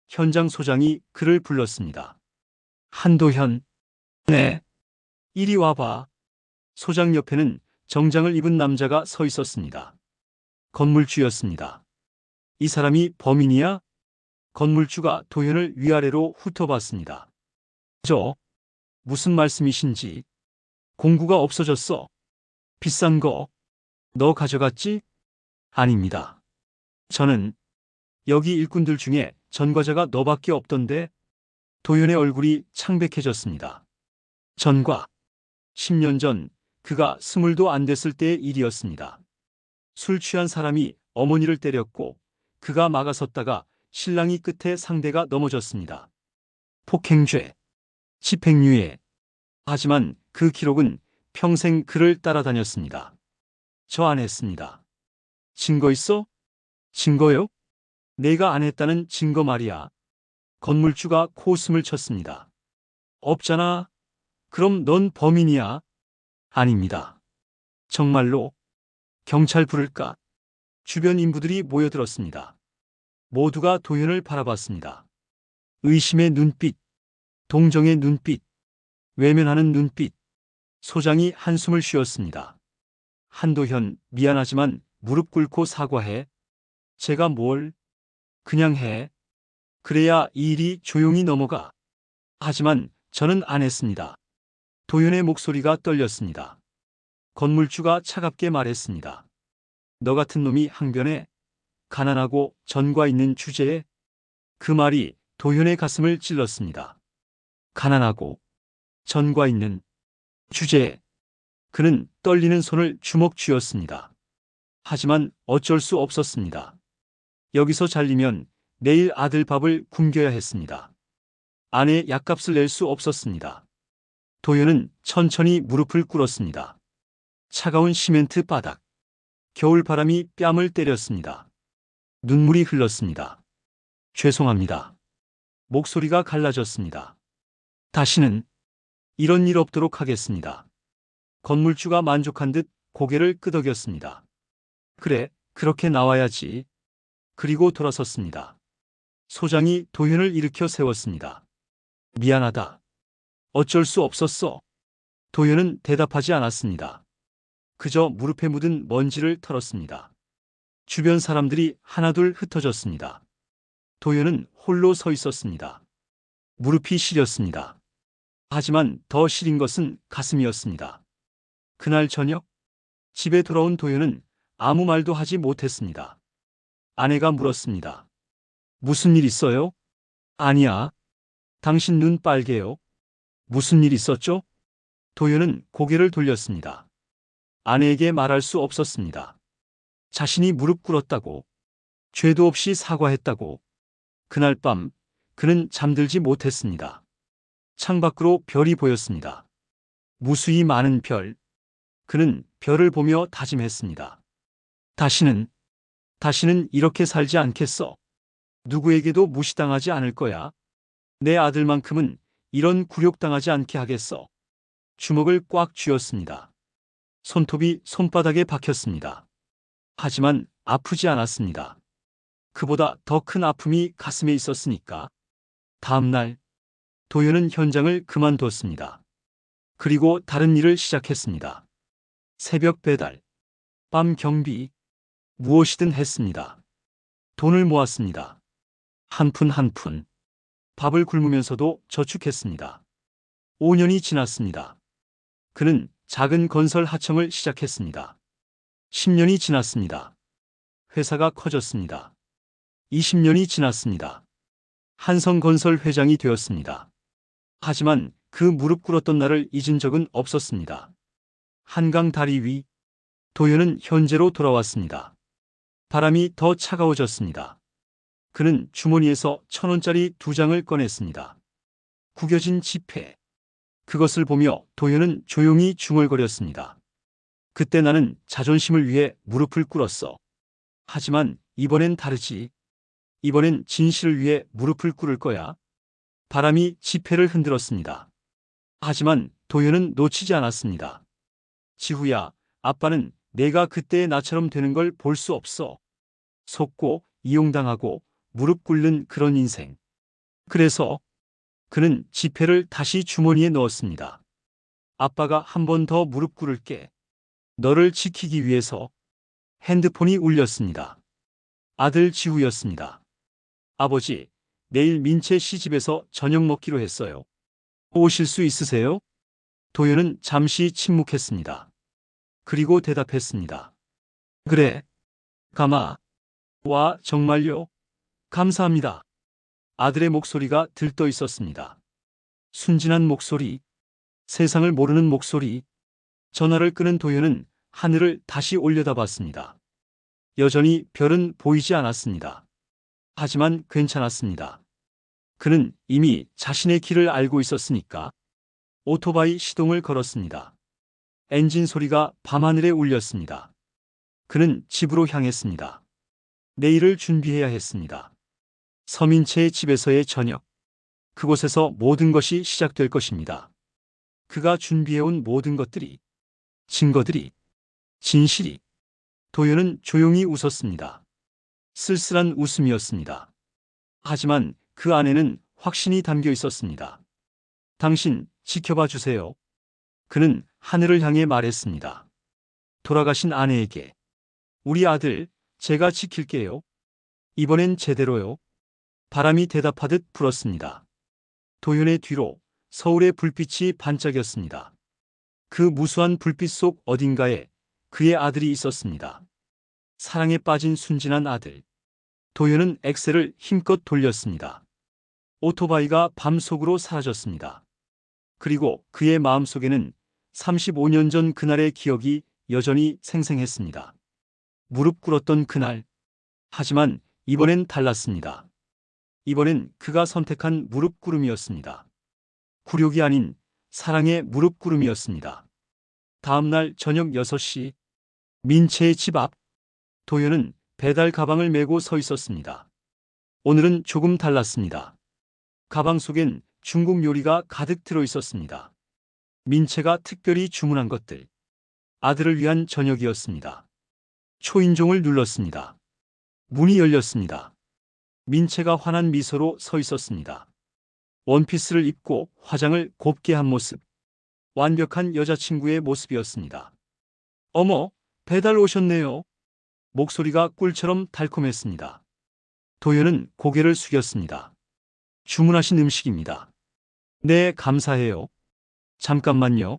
Speaker 1: 현장 소장이 그를 불렀습니다. 한도현. 네. 이리 와봐. 소장 옆에는 정장을 입은 남자가 서 있었습니다. 건물주였습니다. 이 사람이 범인이야? 건물주가 도현을 위아래로 훑어봤습니다. 무슨 말씀이신지. 공구가 없어졌어. 비싼 거. 너 가져갔지? 아닙니다. 저는 여기 일꾼들 중에 전과자가 너밖에 없던데. 도현의 얼굴이 창백해졌습니다. 전과. 10년 전 그가 20도 안 됐을 때의 일이었습니다. 술 취한 사람이 어머니를 때렸고 그가 막아섰다가 신랑이 끝에 상대가 넘어졌습니다. 폭행죄, 집행유예. 하지만 그 기록은 평생 그를 따라다녔습니다. 저 안 했습니다. 증거 있어? 증거요? 내가 안 했다는 증거 말이야. 건물주가 코웃음을 쳤습니다. 없잖아. 그럼 넌 범인이야? 아닙니다. 정말로? 경찰 부를까? 주변 인부들이 모여들었습니다. 모두가 도현을 바라봤습니다. 의심의 눈빛, 동정의 눈빛, 외면하는 눈빛. 소장이 한숨을 쉬었습니다. 한도현, 미안하지만 무릎 꿇고 사과해. 제가 뭘? 그냥 해. 그래야 이 일이 조용히 넘어가. 하지만 저는 안 했습니다. 도현의 목소리가 떨렸습니다. 건물주가 차갑게 말했습니다. 너 같은 놈이 항변에, 가난하고 전과 있는 주제에. 그 말이 도현의 가슴을 찔렀습니다. 가난하고 전과 있는 주제에. 그는 떨리는 손을 주먹 쥐었습니다. 하지만 어쩔 수 없었습니다. 여기서 잘리면 내일 아들 밥을 굶겨야 했습니다. 아내의 약값을 낼 수 없었습니다. 도현은 천천히 무릎을 꿇었습니다. 차가운 시멘트 바닥. 겨울 바람이 뺨을 때렸습니다. 눈물이 흘렀습니다. 죄송합니다. 목소리가 갈라졌습니다. 다시는 이런 일 없도록 하겠습니다. 건물주가 만족한 듯 고개를 끄덕였습니다. 그래, 그렇게 나와야지. 그리고 돌아섰습니다. 소장이 도현을 일으켜 세웠습니다. 미안하다. 어쩔 수 없었어. 도현은 대답하지 않았습니다. 그저 무릎에 묻은 먼지를 털었습니다. 주변 사람들이 하나둘 흩어졌습니다. 도연은 홀로 서 있었습니다. 무릎이 시렸습니다. 하지만 더 시린 것은 가슴이었습니다. 그날 저녁 집에 돌아온 도연은 아무 말도 하지 못했습니다. 아내가 물었습니다. 무슨 일 있어요? 아니야. 당신 눈 빨개요. 무슨 일 있었죠? 도연은 고개를 돌렸습니다. 아내에게 말할 수 없었습니다. 자신이 무릎 꿇었다고, 죄도 없이 사과했다고. 그날 밤 그는 잠들지 못했습니다. 창밖으로 별이 보였습니다. 무수히 많은 별. 그는 별을 보며 다짐했습니다. 다시는 이렇게 살지 않겠어. 누구에게도 무시당하지 않을 거야. 내 아들만큼은 이런 굴욕당하지 않게 하겠어. 주먹을 꽉 쥐었습니다. 손톱이 손바닥에 박혔습니다. 하지만 아프지 않았습니다. 그보다 더 큰 아픔이 가슴에 있었으니까. 다음 날 도연은 현장을 그만뒀습니다. 그리고 다른 일을 시작했습니다. 새벽 배달, 밤 경비, 무엇이든 했습니다. 돈을 모았습니다. 한 푼 한 푼. 밥을 굶으면서도 저축했습니다. 5년이 지났습니다. 그는 작은 건설 하청을 시작했습니다. 10년이 지났습니다. 회사가 커졌습니다. 20년이 지났습니다. 한성건설 회장이 되었습니다. 하지만 그 무릎 꿇었던 날을 잊은 적은 없었습니다. 한강 다리 위, 도연은 현재로 돌아왔습니다. 바람이 더 차가워졌습니다. 그는 주머니에서 1,000원짜리 2장을 꺼냈습니다. 구겨진 지폐. 그것을 보며 도연은 조용히 중얼거렸습니다. 그때 나는 자존심을 위해 무릎을 꿇었어. 하지만 이번엔 다르지. 이번엔 진실을 위해 무릎을 꿇을 거야. 바람이 지폐를 흔들었습니다. 하지만 도연은 놓치지 않았습니다. 지후야, 아빠는 내가 그때의 나처럼 되는 걸 볼 수 없어. 속고, 이용당하고, 무릎 꿇는 그런 인생. 그래서 그는 지폐를 다시 주머니에 넣었습니다. 아빠가 한 번 더 무릎 꿇을게. 너를 지키기 위해서. 핸드폰이 울렸습니다. 아들 지우였습니다. 아버지, 내일 민채 씨 집에서 저녁 먹기로 했어요. 오실 수 있으세요? 도연은 잠시 침묵했습니다. 그리고 대답했습니다. 그래. 가마. 와, 정말요? 감사합니다. 아들의 목소리가 들떠 있었습니다. 순진한 목소리, 세상을 모르는 목소리. 전화를 끄는 도연은 하늘을 다시 올려다봤습니다. 여전히 별은 보이지 않았습니다. 하지만 괜찮았습니다. 그는 이미 자신의 길을 알고 있었으니까. 오토바이 시동을 걸었습니다. 엔진 소리가 밤하늘에 울렸습니다. 그는 집으로 향했습니다. 내일을 준비해야 했습니다. 서민채의 집에서의 저녁. 그곳에서 모든 것이 시작될 것입니다. 그가 준비해온 모든 것들이, 증거들이, 진실이. 도연은 조용히 웃었습니다. 쓸쓸한 웃음이었습니다. 하지만 그 안에는 확신이 담겨 있었습니다. 당신 지켜봐 주세요. 그는 하늘을 향해 말했습니다. 돌아가신 아내에게. 우리 아들, 제가 지킬게요. 이번엔 제대로요. 바람이 대답하듯 불었습니다. 도연의 뒤로 서울의 불빛이 반짝였습니다. 그 무수한 불빛 속 어딘가에 그의 아들이 있었습니다. 사랑에 빠진 순진한 아들. 도연은 엑셀을 힘껏 돌렸습니다. 오토바이가 밤속으로 사라졌습니다. 그리고 그의 마음속에는 35년 전 그날의 기억이 여전히 생생했습니다. 무릎 꿇었던 그날. 하지만 이번엔 달랐습니다. 이번엔 그가 선택한 무릎 꿇음이었습니다. 굴욕이 아닌 사랑의 무릎 꿇음이었습니다. 다음 날 저녁 6시, 민채의 집 앞. 도연은 배달 가방을 메고 서 있었습니다. 오늘은 조금 달랐습니다. 가방 속엔 중국 요리가 가득 들어 있었습니다. 민채가 특별히 주문한 것들. 아들을 위한 저녁이었습니다. 초인종을 눌렀습니다. 문이 열렸습니다. 민채가 환한 미소로 서 있었습니다. 원피스를 입고 화장을 곱게 한 모습. 완벽한 여자친구의 모습이었습니다. 어머, 배달 오셨네요. 목소리가 꿀처럼 달콤했습니다. 도현은 고개를 숙였습니다. 주문하신 음식입니다. 네, 감사해요. 잠깐만요.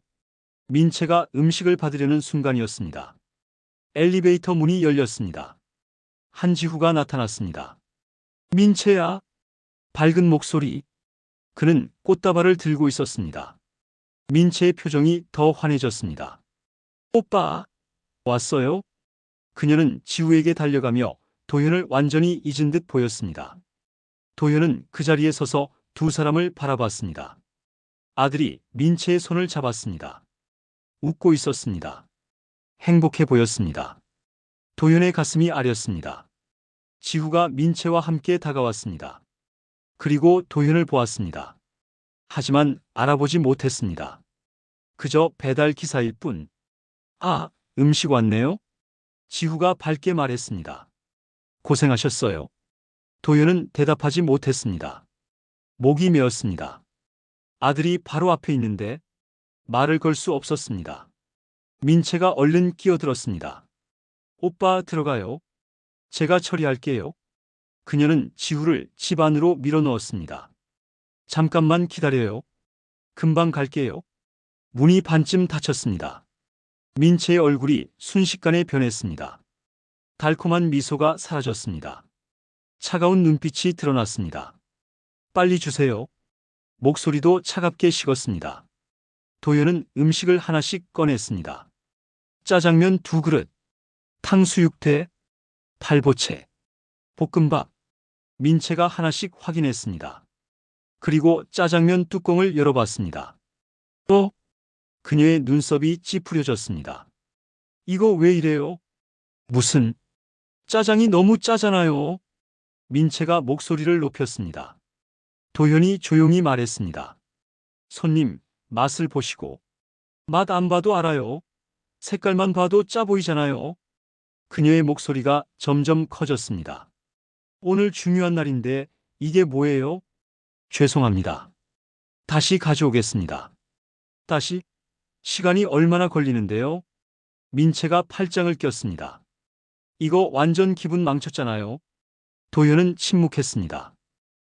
Speaker 1: 민채가 음식을 받으려는 순간이었습니다. 엘리베이터 문이 열렸습니다. 한지후가 나타났습니다. 민채야. 밝은 목소리. 그는 꽃다발을 들고 있었습니다. 민채의 표정이 더 환해졌습니다. 오빠, 왔어요? 그녀는 지우에게 달려가며 도현을 완전히 잊은 듯 보였습니다. 도현은 그 자리에 서서 두 사람을 바라봤습니다. 아들이 민채의 손을 잡았습니다. 웃고 있었습니다. 행복해 보였습니다. 도현의 가슴이 아렸습니다. 지후가 민채와 함께 다가왔습니다. 그리고 도현을 보았습니다. 하지만 알아보지 못했습니다. 그저 배달 기사일 뿐. 아, 음식 왔네요? 지후가 밝게 말했습니다. 고생하셨어요. 도현은 대답하지 못했습니다. 목이 메었습니다. 아들이 바로 앞에 있는데 말을 걸 수 없었습니다. 민채가 얼른 끼어들었습니다. 오빠 들어가요. 제가 처리할게요. 그녀는 지후를 집 안으로 밀어넣었습니다. 잠깐만 기다려요. 금방 갈게요. 문이 반쯤 닫혔습니다. 민채의 얼굴이 순식간에 변했습니다. 달콤한 미소가 사라졌습니다. 차가운 눈빛이 드러났습니다. 빨리 주세요. 목소리도 차갑게 식었습니다. 도현은 음식을 하나씩 꺼냈습니다. 짜장면 2그릇, 탕수육회, 팔보채, 볶음밥. 민채가 하나씩 확인했습니다. 그리고 짜장면 뚜껑을 열어봤습니다. 그녀의 눈썹이 찌푸려졌습니다. 이거 왜 이래요? 무슨, 짜장이 너무 짜잖아요. 민채가 목소리를 높였습니다. 도현이 조용히 말했습니다. 손님, 맛을 보시고. 맛 안 봐도 알아요. 색깔만 봐도 짜 보이잖아요. 그녀의 목소리가 점점 커졌습니다. 오늘 중요한 날인데 이게 뭐예요? 죄송합니다. 다시 가져오겠습니다. 다시? 시간이 얼마나 걸리는데요? 민채가 팔짱을 꼈습니다. 이거 완전 기분 망쳤잖아요. 도현은 침묵했습니다.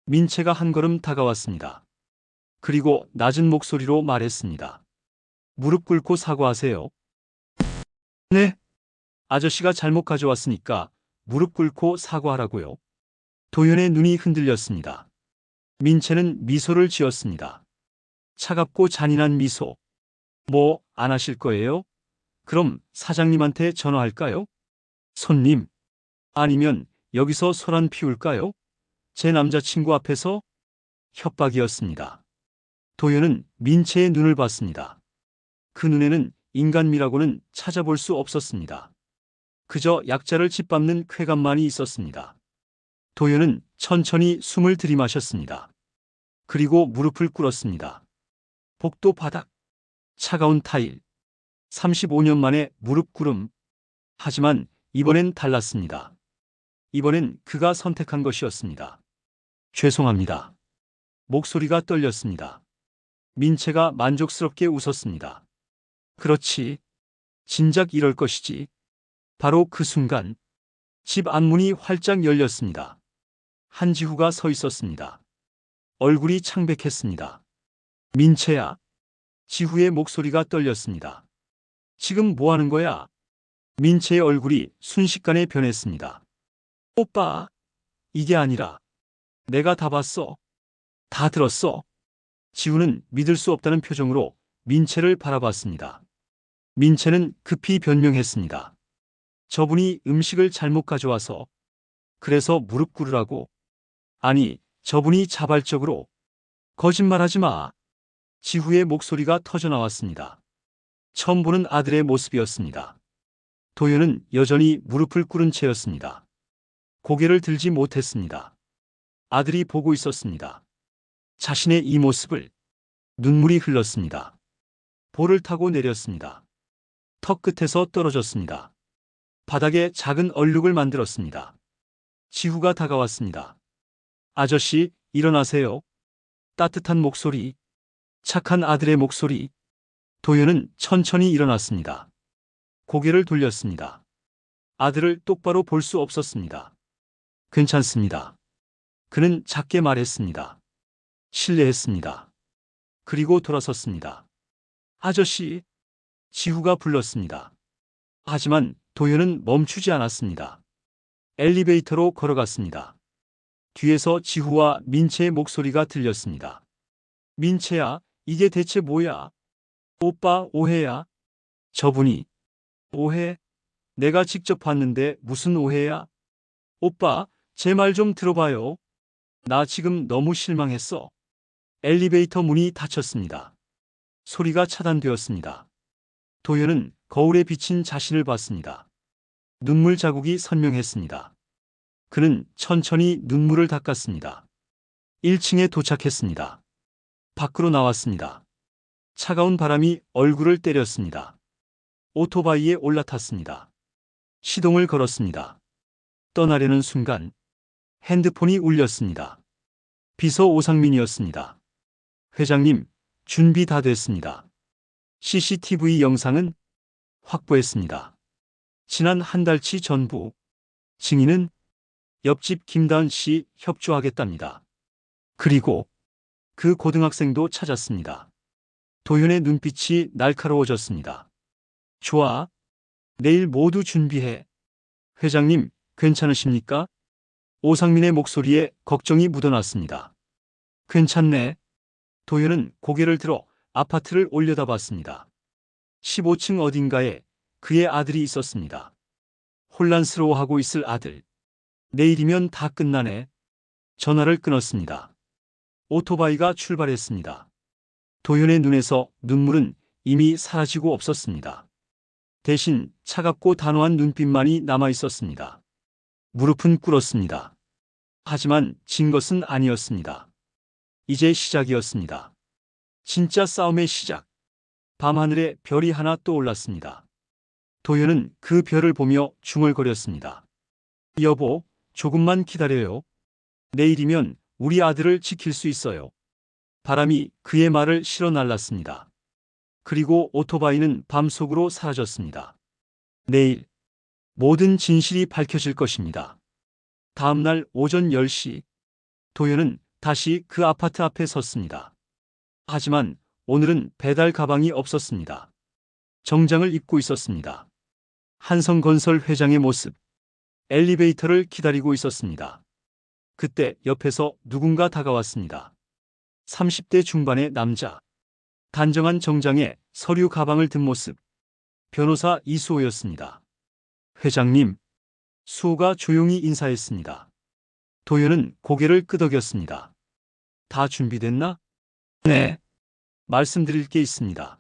Speaker 1: 민채가 한 걸음 다가왔습니다. 그리고 낮은 목소리로 말했습니다. 무릎 꿇고 사과하세요. 네? 아저씨가 잘못 가져왔으니까 무릎 꿇고 사과하라고요. 도현의 눈이 흔들렸습니다. 민채는 미소를 지었습니다. 차갑고 잔인한 미소. 뭐, 안 하실 거예요? 그럼 사장님한테 전화할까요? 손님. 아니면 여기서 소란 피울까요? 제 남자친구 앞에서? 협박이었습니다. 도현은 민채의 눈을 봤습니다. 그 눈에는 인간미라고는 찾아볼 수 없었습니다. 그저 약자를 짓밟는 쾌감만이 있었습니다. 도현은 천천히 숨을 들이마셨습니다. 그리고 무릎을 꿇었습니다. 복도 바닥, 차가운 타일, 35년 만에 무릎 꿇음. 하지만 이번엔 달랐습니다. 이번엔 그가 선택한 것이었습니다. 죄송합니다. 목소리가 떨렸습니다. 민채가 만족스럽게 웃었습니다. 그렇지. 진작 이럴 것이지. 바로 그 순간 집 안문이 활짝 열렸습니다. 한지후가 서 있었습니다. 얼굴이 창백했습니다. 민채야. 지후의 목소리가 떨렸습니다. 지금 뭐 하는 거야? 민채의 얼굴이 순식간에 변했습니다. 오빠, 이게 아니라 내가 다 봤어. 다 들었어. 지우는 믿을 수 없다는 표정으로 민채를 바라봤습니다. 민채는 급히 변명했습니다. 저분이 음식을 잘못 가져와서. 그래서 무릎 꿇으라고. 아니, 저분이 자발적으로. 거짓말하지 마. 지후의 목소리가 터져나왔습니다. 처음 보는 아들의 모습이었습니다. 도현은 여전히 무릎을 꿇은 채였습니다. 고개를 들지 못했습니다. 아들이 보고 있었습니다. 자신의 이 모습을. 눈물이 흘렀습니다. 볼을 타고 내렸습니다. 턱 끝에서 떨어졌습니다. 바닥에 작은 얼룩을 만들었습니다. 지후가 다가왔습니다. 아저씨, 일어나세요. 따뜻한 목소리. 착한 아들의 목소리. 도현은 천천히 일어났습니다. 고개를 돌렸습니다. 아들을 똑바로 볼 수 없었습니다. 괜찮습니다. 그는 작게 말했습니다. 실례했습니다. 그리고 돌아섰습니다. 아저씨, 지후가 불렀습니다. 하지만 도현은 멈추지 않았습니다. 엘리베이터로 걸어갔습니다. 뒤에서 지후와 민채의 목소리가 들렸습니다. 민채야, 이게 대체 뭐야? 오빠, 오해야? 저분이. 오해? 내가 직접 봤는데 무슨 오해야? 오빠, 제 말 좀 들어봐요. 나 지금 너무 실망했어. 엘리베이터 문이 닫혔습니다. 소리가 차단되었습니다. 도현은 거울에 비친 자신을 봤습니다. 눈물 자국이 선명했습니다. 그는 천천히 눈물을 닦았습니다. 1층에 도착했습니다. 밖으로 나왔습니다. 차가운 바람이 얼굴을 때렸습니다. 오토바이에 올라탔습니다. 시동을 걸었습니다. 떠나려는 순간 핸드폰이 울렸습니다. 비서 오상민이었습니다. 회장님, 준비 다 됐습니다. CCTV 영상은 확보했습니다. 지난 한 달치 전부. 증인은 옆집 김다은 씨 협조하겠답니다. 그리고 그 고등학생도 찾았습니다. 도현의 눈빛이 날카로워졌습니다. 좋아. 내일 모두 준비해. 회장님, 괜찮으십니까? 오상민의 목소리에 걱정이 묻어났습니다. 괜찮네. 도현은 고개를 들어 아파트를 올려다봤습니다. 15층 어딘가에 그의 아들이 있었습니다. 혼란스러워하고 있을 아들. 내일이면 다 끝나네. 전화를 끊었습니다. 오토바이가 출발했습니다. 도현의 눈에서 눈물은 이미 사라지고 없었습니다. 대신 차갑고 단호한 눈빛만이 남아 있었습니다. 무릎은 꿇었습니다. 하지만 진 것은 아니었습니다. 이제 시작이었습니다. 진짜 싸움의 시작. 밤하늘에 별이 하나 떠올랐습니다. 도현은 그 별을 보며 중얼거렸습니다. 여보, 조금만 기다려요. 내일이면 우리 아들을 지킬 수 있어요. 바람이 그의 말을 실어 날랐습니다. 그리고 오토바이는 밤속으로 사라졌습니다. 내일 모든 진실이 밝혀질 것입니다. 다음 날 오전 10시 도현은 다시 그 아파트 앞에 섰습니다. 하지만 오늘은 배달 가방이 없었습니다. 정장을 입고 있었습니다. 한성건설 회장의 모습. 엘리베이터를 기다리고 있었습니다. 그때 옆에서 누군가 다가왔습니다. 30대 중반의 남자. 단정한 정장에 서류 가방을 든 모습. 변호사 이수호였습니다. 회장님. 수호가 조용히 인사했습니다. 도현은 고개를 끄덕였습니다. 다 준비됐나? 네. 말씀드릴 게 있습니다.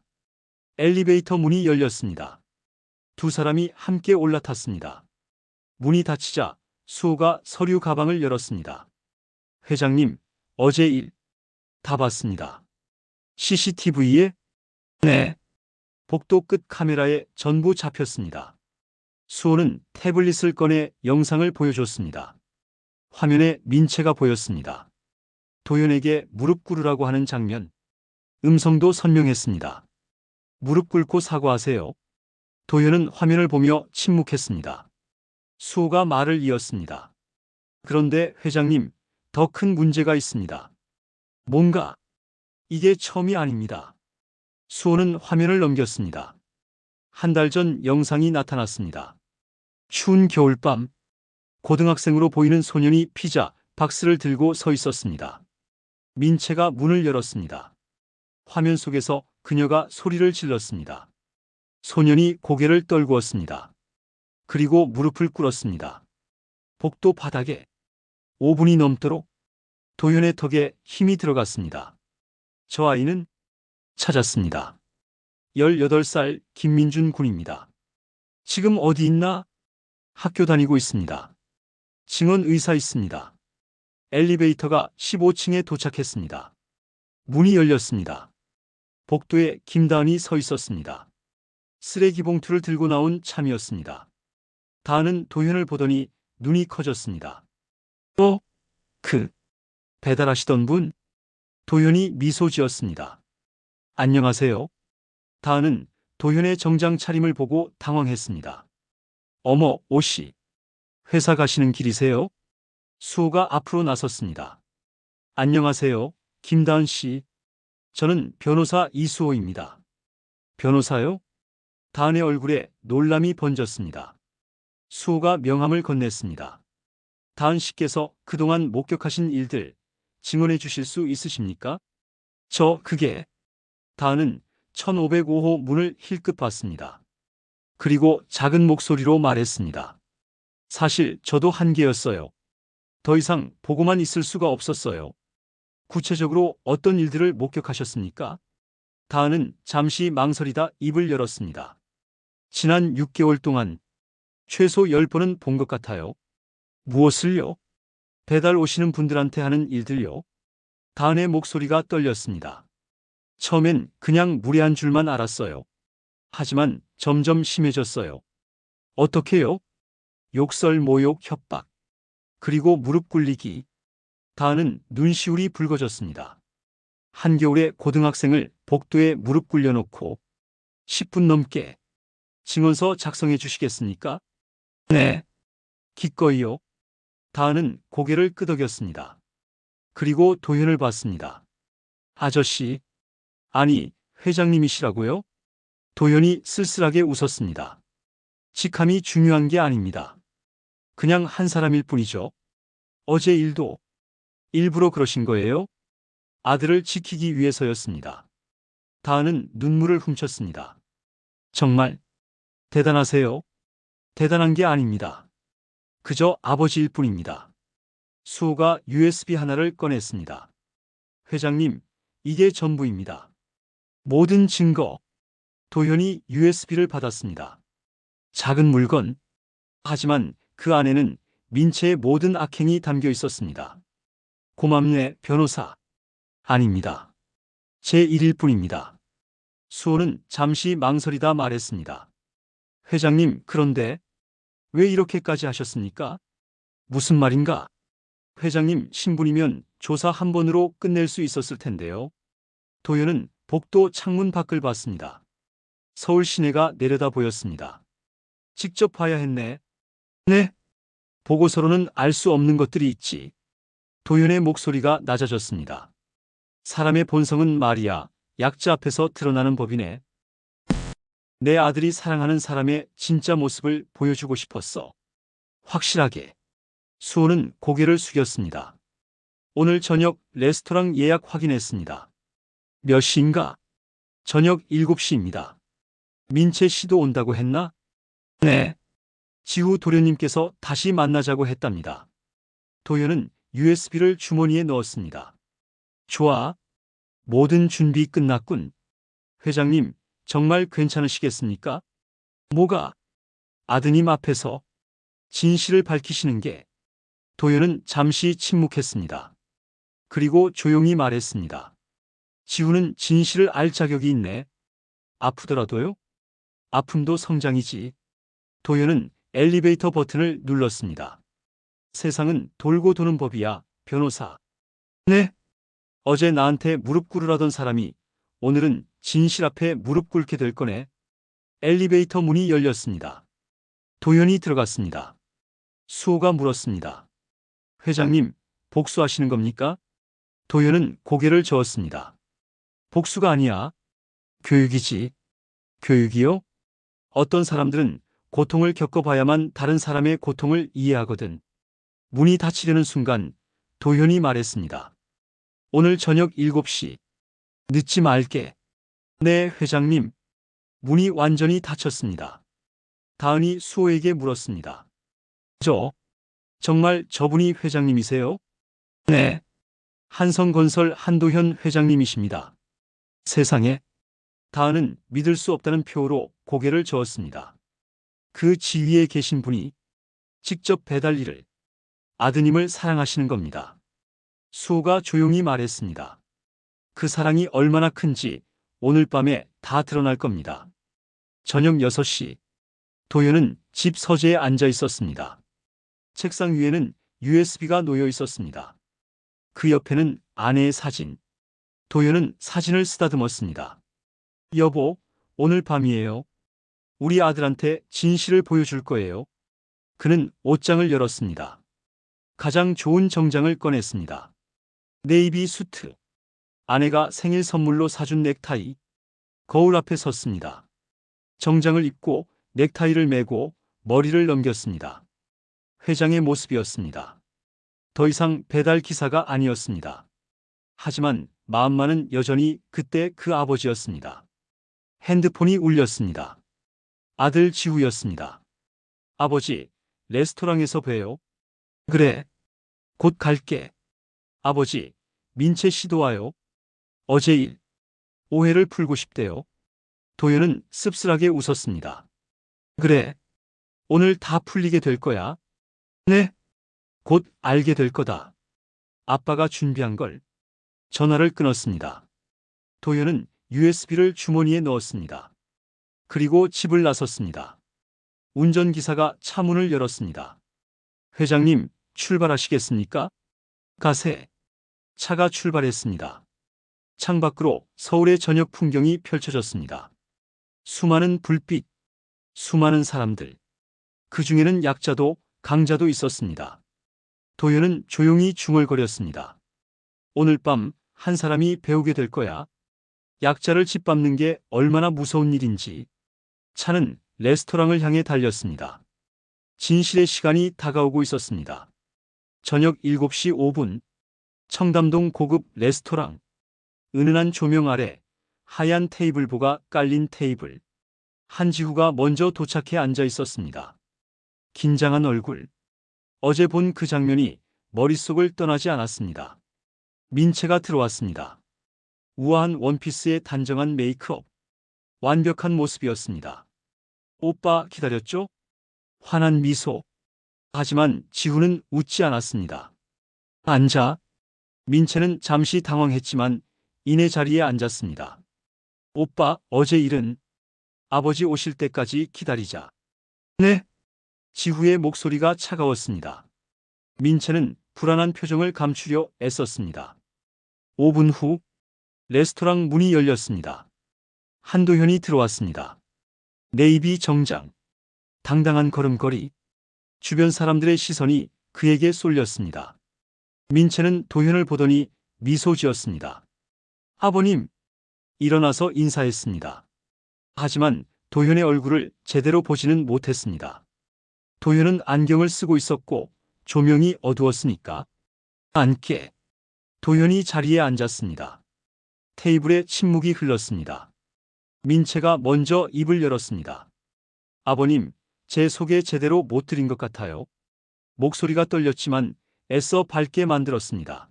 Speaker 1: 엘리베이터 문이 열렸습니다. 두 사람이 함께 올라탔습니다. 문이 닫히자 수호가 서류 가방을 열었습니다. 회장님, 어제 일 다 봤습니다. CCTV에? 네. 복도 끝 카메라에 전부 잡혔습니다. 수호는 태블릿을 꺼내 영상을 보여줬습니다. 화면에 민채가 보였습니다. 도현에게 무릎 꿇으라고 하는 장면. 음성도 선명했습니다. 무릎 꿇고 사과하세요. 도현은 화면을 보며 침묵했습니다. 수호가 말을 이었습니다. 그런데 회장님, 더 큰 문제가 있습니다. 뭔가? 이게 처음이 아닙니다. 수호는 화면을 넘겼습니다. 한 달 전 영상이 나타났습니다. 추운 겨울밤, 고등학생으로 보이는 소년이 피자 박스를 들고 서 있었습니다. 민채가 문을 열었습니다. 화면 속에서 그녀가 소리를 질렀습니다. 소년이 고개를 떨구었습니다. 그리고 무릎을 꿇었습니다. 복도 바닥에 5분이 넘도록 도현의 턱에 힘이 들어갔습니다. 저 아이는 찾았습니다. 18살 김민준 군입니다. 지금 어디 있나? 학교 다니고 있습니다. 증언 의사 있습니다. 엘리베이터가 15층에 도착했습니다. 문이 열렸습니다. 복도에 김다은이 서 있었습니다. 쓰레기 봉투를 들고 나온 참이었습니다. 다은은 도현을 보더니 눈이 커졌습니다. 배달하시던 분? 도현이 미소 지었습니다. 안녕하세요. 다은은 도현의 정장 차림을 보고 당황했습니다. 어머, 옷이 회사 가시는 길이세요? 수호가 앞으로 나섰습니다. 안녕하세요, 김다은 씨. 저는 변호사 이수호입니다. 변호사요? 다은의 얼굴에 놀람이 번졌습니다. 수호가 명함을 건넸습니다. 다은 씨께서 그동안 목격하신 일들 증언해 주실 수 있으십니까? 그게. 다은은 1505호 문을 힐끗 봤습니다. 그리고 작은 목소리로 말했습니다. 사실 저도 한계였어요. 더 이상 보고만 있을 수가 없었어요. 구체적으로 어떤 일들을 목격하셨습니까? 다은은 잠시 망설이다 입을 열었습니다. 지난 6개월 동안 최소 10번은 본 것 같아요. 무엇을요? 배달 오시는 분들한테 하는 일들요? 다은의 목소리가 떨렸습니다. 처음엔 그냥 무례한 줄만 알았어요. 하지만 점점 심해졌어요. 어떻게요? 욕설, 모욕, 협박, 그리고 무릎 꿇리기. 다은은 눈시울이 붉어졌습니다. 한겨울에 고등학생을 복도에 무릎 꿇려놓고 10분 넘게 증언서 작성해 주시겠습니까? 네. 기꺼이요. 다은은 고개를 끄덕였습니다. 그리고 도현을 봤습니다. 아저씨, 아니, 회장님이시라고요? 도현이 쓸쓸하게 웃었습니다. 직함이 중요한 게 아닙니다. 그냥 한 사람일 뿐이죠. 어제 일도 일부러 그러신 거예요? 아들을 지키기 위해서였습니다. 다은은 눈물을 훔쳤습니다. 정말 대단하세요. 대단한 게 아닙니다. 그저 아버지일 뿐입니다. 수호가 USB 하나를 꺼냈습니다. 회장님, 이게 전부입니다. 모든 증거. 도현이 USB를 받았습니다. 작은 물건. 하지만 그 안에는 민채의 모든 악행이 담겨 있었습니다. 고맙네, 변호사. 아닙니다. 제 일일 뿐입니다. 수호는 잠시 망설이다 말했습니다. 회장님, 그런데 왜 이렇게까지 하셨습니까? 무슨 말인가? 회장님 신분이면 조사 한 번으로 끝낼 수 있었을 텐데요. 도현은 복도 창문 밖을 봤습니다. 서울 시내가 내려다 보였습니다. 직접 봐야 했네. 네. 보고서로는 알 수 없는 것들이 있지. 도현의 목소리가 낮아졌습니다. 사람의 본성은 말이야, 약자 앞에서 드러나는 법이네. 내 아들이 사랑하는 사람의 진짜 모습을 보여주고 싶었어. 확실하게. 수호는 고개를 숙였습니다. 오늘 저녁 레스토랑 예약 확인했습니다. 몇 시인가? 저녁 7시입니다. 민채 씨도 온다고 했나? 네. 지후 도련님께서 다시 만나자고 했답니다. 도현은 USB를 주머니에 넣었습니다. 좋아. 모든 준비 끝났군. 회장님, 정말 괜찮으시겠습니까? 뭐가? 아드님 앞에서 진실을 밝히시는 게. 도현은 잠시 침묵했습니다. 그리고 조용히 말했습니다. 지우는 진실을 알 자격이 있네. 아프더라도요? 아픔도 성장이지. 도현은 엘리베이터 버튼을 눌렀습니다. 세상은 돌고 도는 법이야, 변호사. 네? 어제 나한테 무릎 꿇으라던 사람이 오늘은 진실 앞에 무릎 꿇게 될 거네. 엘리베이터 문이 열렸습니다. 도현이 들어갔습니다. 수호가 물었습니다. 회장님, 복수하시는 겁니까? 도현은 고개를 저었습니다. 복수가 아니야. 교육이지. 교육이요? 어떤 사람들은 고통을 겪어봐야만 다른 사람의 고통을 이해하거든. 문이 닫히려는 순간 도현이 말했습니다. 오늘 저녁 7시. 늦지 말게. 네, 회장님. 문이 완전히 닫혔습니다. 다은이 수호에게 물었습니다. 정말 저분이 회장님이세요? 네. 한성건설 한도현 회장님이십니다. 세상에. 다은은 믿을 수 없다는 표로 고개를 저었습니다. 그 지위에 계신 분이 직접 배달 일을, 아드님을 사랑하시는 겁니다. 수호가 조용히 말했습니다. 그 사랑이 얼마나 큰지 오늘 밤에 다 드러날 겁니다. 저녁 6시. 도현은 집 서재에 앉아 있었습니다. 책상 위에는 USB가 놓여 있었습니다. 그 옆에는 아내의 사진. 도현은 사진을 쓰다듬었습니다. 여보, 오늘 밤이에요. 우리 아들한테 진실을 보여줄 거예요. 그는 옷장을 열었습니다. 가장 좋은 정장을 꺼냈습니다. 네이비 수트. 아내가 생일 선물로 사준 넥타이. 거울 앞에 섰습니다. 정장을 입고 넥타이를 매고 머리를 넘겼습니다. 회장의 모습이었습니다. 더 이상 배달 기사가 아니었습니다. 하지만 마음만은 여전히 그때 그 아버지였습니다. 핸드폰이 울렸습니다. 아들 지우였습니다. 아버지, 레스토랑에서 봬요. 그래. 곧 갈게. 아버지, 민채 씨도 와요. 어제 일, 오해를 풀고 싶대요. 도현은 씁쓸하게 웃었습니다. 그래. 오늘 다 풀리게 될 거야. 네. 곧 알게 될 거다. 아빠가 준비한 걸. 전화를 끊었습니다. 도현은 USB를 주머니에 넣었습니다. 그리고 집을 나섰습니다. 운전기사가 차 문을 열었습니다. 회장님, 출발하시겠습니까? 가세. 차가 출발했습니다. 창밖으로 서울의 저녁 풍경이 펼쳐졌습니다. 수많은 불빛, 수많은 사람들. 그 중에는 약자도 강자도 있었습니다. 도현은 조용히 중얼거렸습니다. 오늘 밤 한 사람이 배우게 될 거야. 약자를 짓밟는 게 얼마나 무서운 일인지. 차는 레스토랑을 향해 달렸습니다. 진실의 시간이 다가오고 있었습니다. 저녁 7시 5분. 청담동 고급 레스토랑. 은은한 조명 아래 하얀 테이블보가 깔린 테이블. 한지후가 먼저 도착해 앉아 있었습니다. 긴장한 얼굴. 어제 본 그 장면이 머릿속을 떠나지 않았습니다. 민채가 들어왔습니다. 우아한 원피스에 단정한 메이크업. 완벽한 모습이었습니다. 오빠 기다렸죠? 환한 미소. 하지만 지후는 웃지 않았습니다. 앉아. 민채는 잠시 당황했지만 이내 자리에 앉았습니다. 오빠, 어제 일은? 아버지 오실 때까지 기다리자. 네? 지후의 목소리가 차가웠습니다. 민채는 불안한 표정을 감추려 애썼습니다. 5분 후, 레스토랑 문이 열렸습니다. 한도현이 들어왔습니다. 네이비 정장, 당당한 걸음걸이, 주변 사람들의 시선이 그에게 쏠렸습니다. 민채는 도현을 보더니 미소 지었습니다. 아버님, 일어나서 인사했습니다. 하지만 도현의 얼굴을 제대로 보지는 못했습니다. 도현은 안경을 쓰고 있었고 조명이 어두웠으니까. 앉게. 도현이 자리에 앉았습니다. 테이블에 침묵이 흘렀습니다. 민채가 먼저 입을 열었습니다. 아버님, 제 소개 제대로 못 드린 것 같아요. 목소리가 떨렸지만 애써 밝게 만들었습니다.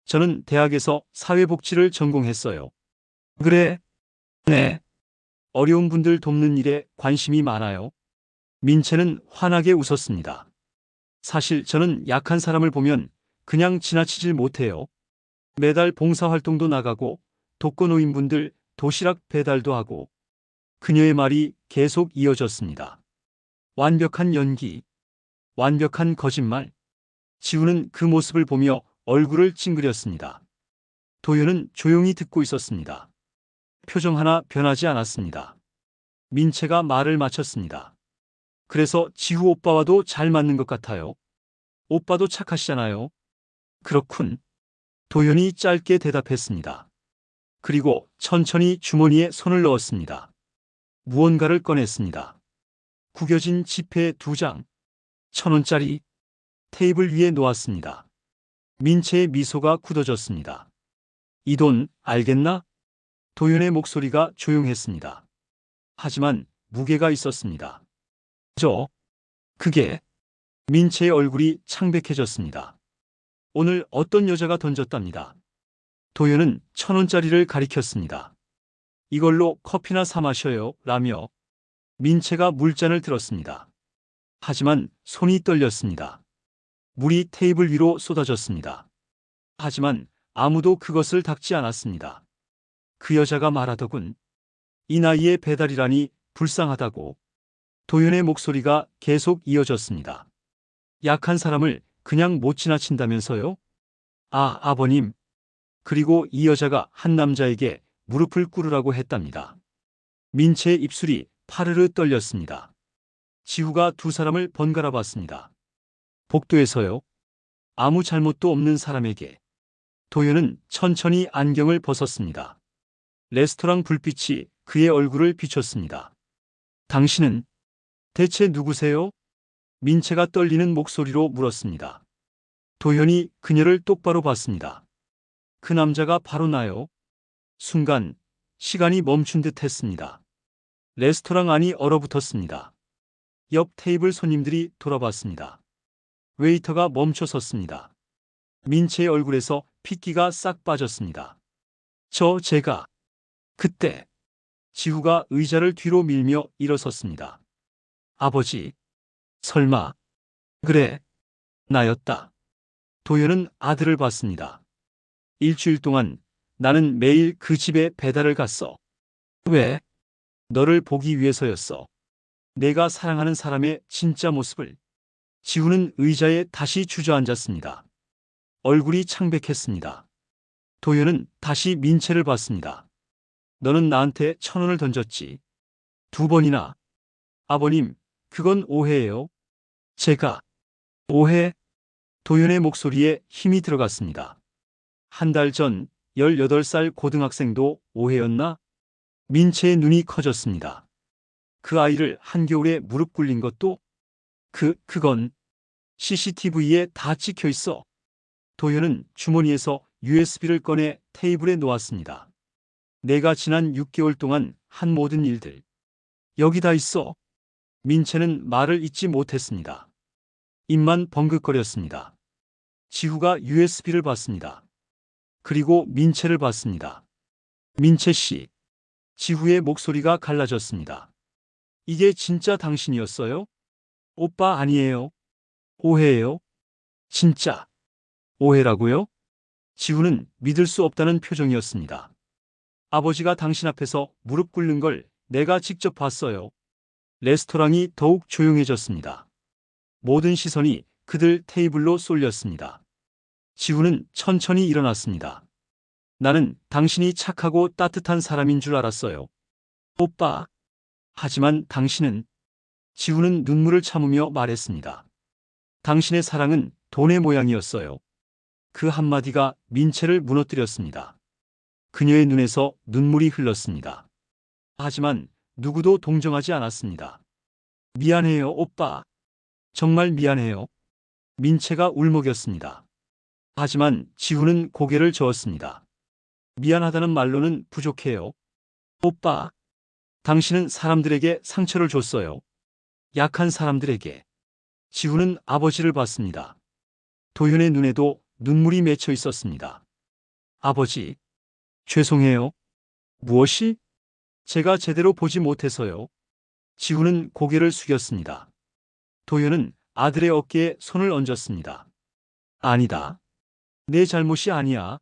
Speaker 1: 저는 대학에서 사회복지를 전공했어요. 그래? 네. 어려운 분들 돕는 일에 관심이 많아요. 민채는 환하게 웃었습니다. 사실 저는 약한 사람을 보면 그냥 지나치질 못해요. 매달 봉사활동도 나가고 독거노인분들 도시락 배달도 하고. 그녀의 말이 계속 이어졌습니다. 완벽한 연기, 완벽한 거짓말. 지우는 그 모습을 보며 얼굴을 찡그렸습니다. 도현은 조용히 듣고 있었습니다. 표정 하나 변하지 않았습니다. 민채가 말을 마쳤습니다. 그래서 지후 오빠와도 잘 맞는 것 같아요. 오빠도 착하시잖아요. 그렇군. 도현이 짧게 대답했습니다. 그리고 천천히 주머니에 손을 넣었습니다. 무언가를 꺼냈습니다. 구겨진 지폐 2장, 1,000원짜리. 테이블 위에 놓았습니다. 민채의 미소가 굳어졌습니다. 이 돈 알겠나? 도현의 목소리가 조용했습니다. 하지만 무게가 있었습니다. 그게. 민채의 얼굴이 창백해졌습니다. 오늘 어떤 여자가 던졌답니다. 도현은 1,000원짜리를 가리켰습니다. 이걸로 커피나 사 마셔요, 라며. 민채가 물잔을 들었습니다. 하지만 손이 떨렸습니다. 물이 테이블 위로 쏟아졌습니다. 하지만 아무도 그것을 닦지 않았습니다. 그 여자가 말하더군. 이 나이에 배달이라니 불쌍하다고. 도현의 목소리가 계속 이어졌습니다. 약한 사람을 그냥 못 지나친다면서요? 아, 아버님. 그리고 이 여자가 한 남자에게 무릎을 꿇으라고 했답니다. 민채의 입술이 파르르 떨렸습니다. 지후가 두 사람을 번갈아 봤습니다. 복도에서요? 아무 잘못도 없는 사람에게. 도현은 천천히 안경을 벗었습니다. 레스토랑 불빛이 그의 얼굴을 비췄습니다. 당신은 대체 누구세요? 민채가 떨리는 목소리로 물었습니다. 도현이 그녀를 똑바로 봤습니다. 그 남자가 바로 나요. 순간 시간이 멈춘 듯 했습니다. 레스토랑 안이 얼어붙었습니다. 옆 테이블 손님들이 돌아봤습니다. 웨이터가 멈춰 섰습니다. 민채의 얼굴에서 핏기가 싹 빠졌습니다. 제가. 그때 지후가 의자를 뒤로 밀며 일어섰습니다. 아버지. 설마. 그래. 나였다. 도현은 아들을 봤습니다. 일주일 동안 나는 매일 그 집에 배달을 갔어. 왜? 너를 보기 위해서였어. 내가 사랑하는 사람의 진짜 모습을. 지우는 의자에 다시 주저앉았습니다. 얼굴이 창백했습니다. 도현은 다시 민채를 봤습니다. 너는 나한테 1,000원을 던졌지. 2번이나. 아버님, 그건 오해예요. 제가. 오해? 도현의 목소리에 힘이 들어갔습니다. 한 달 전 18살 고등학생도 오해였나? 민채의 눈이 커졌습니다. 그 아이를 한겨울에 무릎 꿇린 것도? 그건 CCTV에 다 찍혀 있어. 도현은 주머니에서 USB를 꺼내 테이블에 놓았습니다. 내가 지난 6개월 동안 한 모든 일들. 여기 다 있어. 민채는 말을 잇지 못했습니다. 입만 벙긋거렸습니다. 지후가 USB를 봤습니다. 그리고 민채를 봤습니다. 민채 씨. 지후의 목소리가 갈라졌습니다. 이게 진짜 당신이었어요? 오빠 아니에요. 오해예요. 진짜. 오해라고요? 지후는 믿을 수 없다는 표정이었습니다. 아버지가 당신 앞에서 무릎 꿇는 걸 내가 직접 봤어요. 레스토랑이 더욱 조용해졌습니다. 모든 시선이 그들 테이블로 쏠렸습니다. 지후는 천천히 일어났습니다. 나는 당신이 착하고 따뜻한 사람인 줄 알았어요. 오빠. 하지만 당신은. 지후는 눈물을 참으며 말했습니다. 당신의 사랑은 돈의 모양이었어요. 그 한마디가 민채를 무너뜨렸습니다. 그녀의 눈에서 눈물이 흘렀습니다. 하지만 누구도 동정하지 않았습니다. 미안해요, 오빠. 정말 미안해요. 민채가 울먹였습니다. 하지만 지후는 고개를 저었습니다. 미안하다는 말로는 부족해요. 오빠. 당신은 사람들에게 상처를 줬어요. 약한 사람들에게. 지후는 아버지를 봤습니다. 도현의 눈에도 눈물이 맺혀 있었습니다. 아버지. 죄송해요. 무엇이? 제가 제대로 보지 못해서요. 지후는 고개를 숙였습니다. 도현은 아들의 어깨에 손을 얹었습니다. 아니다. 내 잘못이 아니야.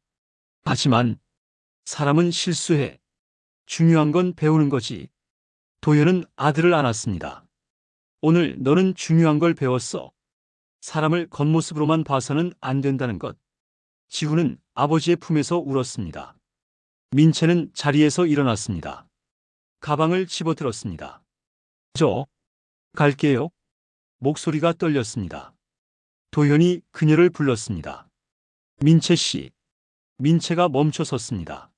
Speaker 1: 하지만 사람은 실수해. 중요한 건 배우는 거지. 도현은 아들을 안았습니다. 오늘 너는 중요한 걸 배웠어. 사람을 겉모습으로만 봐서는 안 된다는 것. 지후는 아버지의 품에서 울었습니다. 민채는 자리에서 일어났습니다. 가방을 집어들었습니다. 갈게요. 목소리가 떨렸습니다. 도현이 그녀를 불렀습니다. 민채 씨. 민채가 멈춰 섰습니다.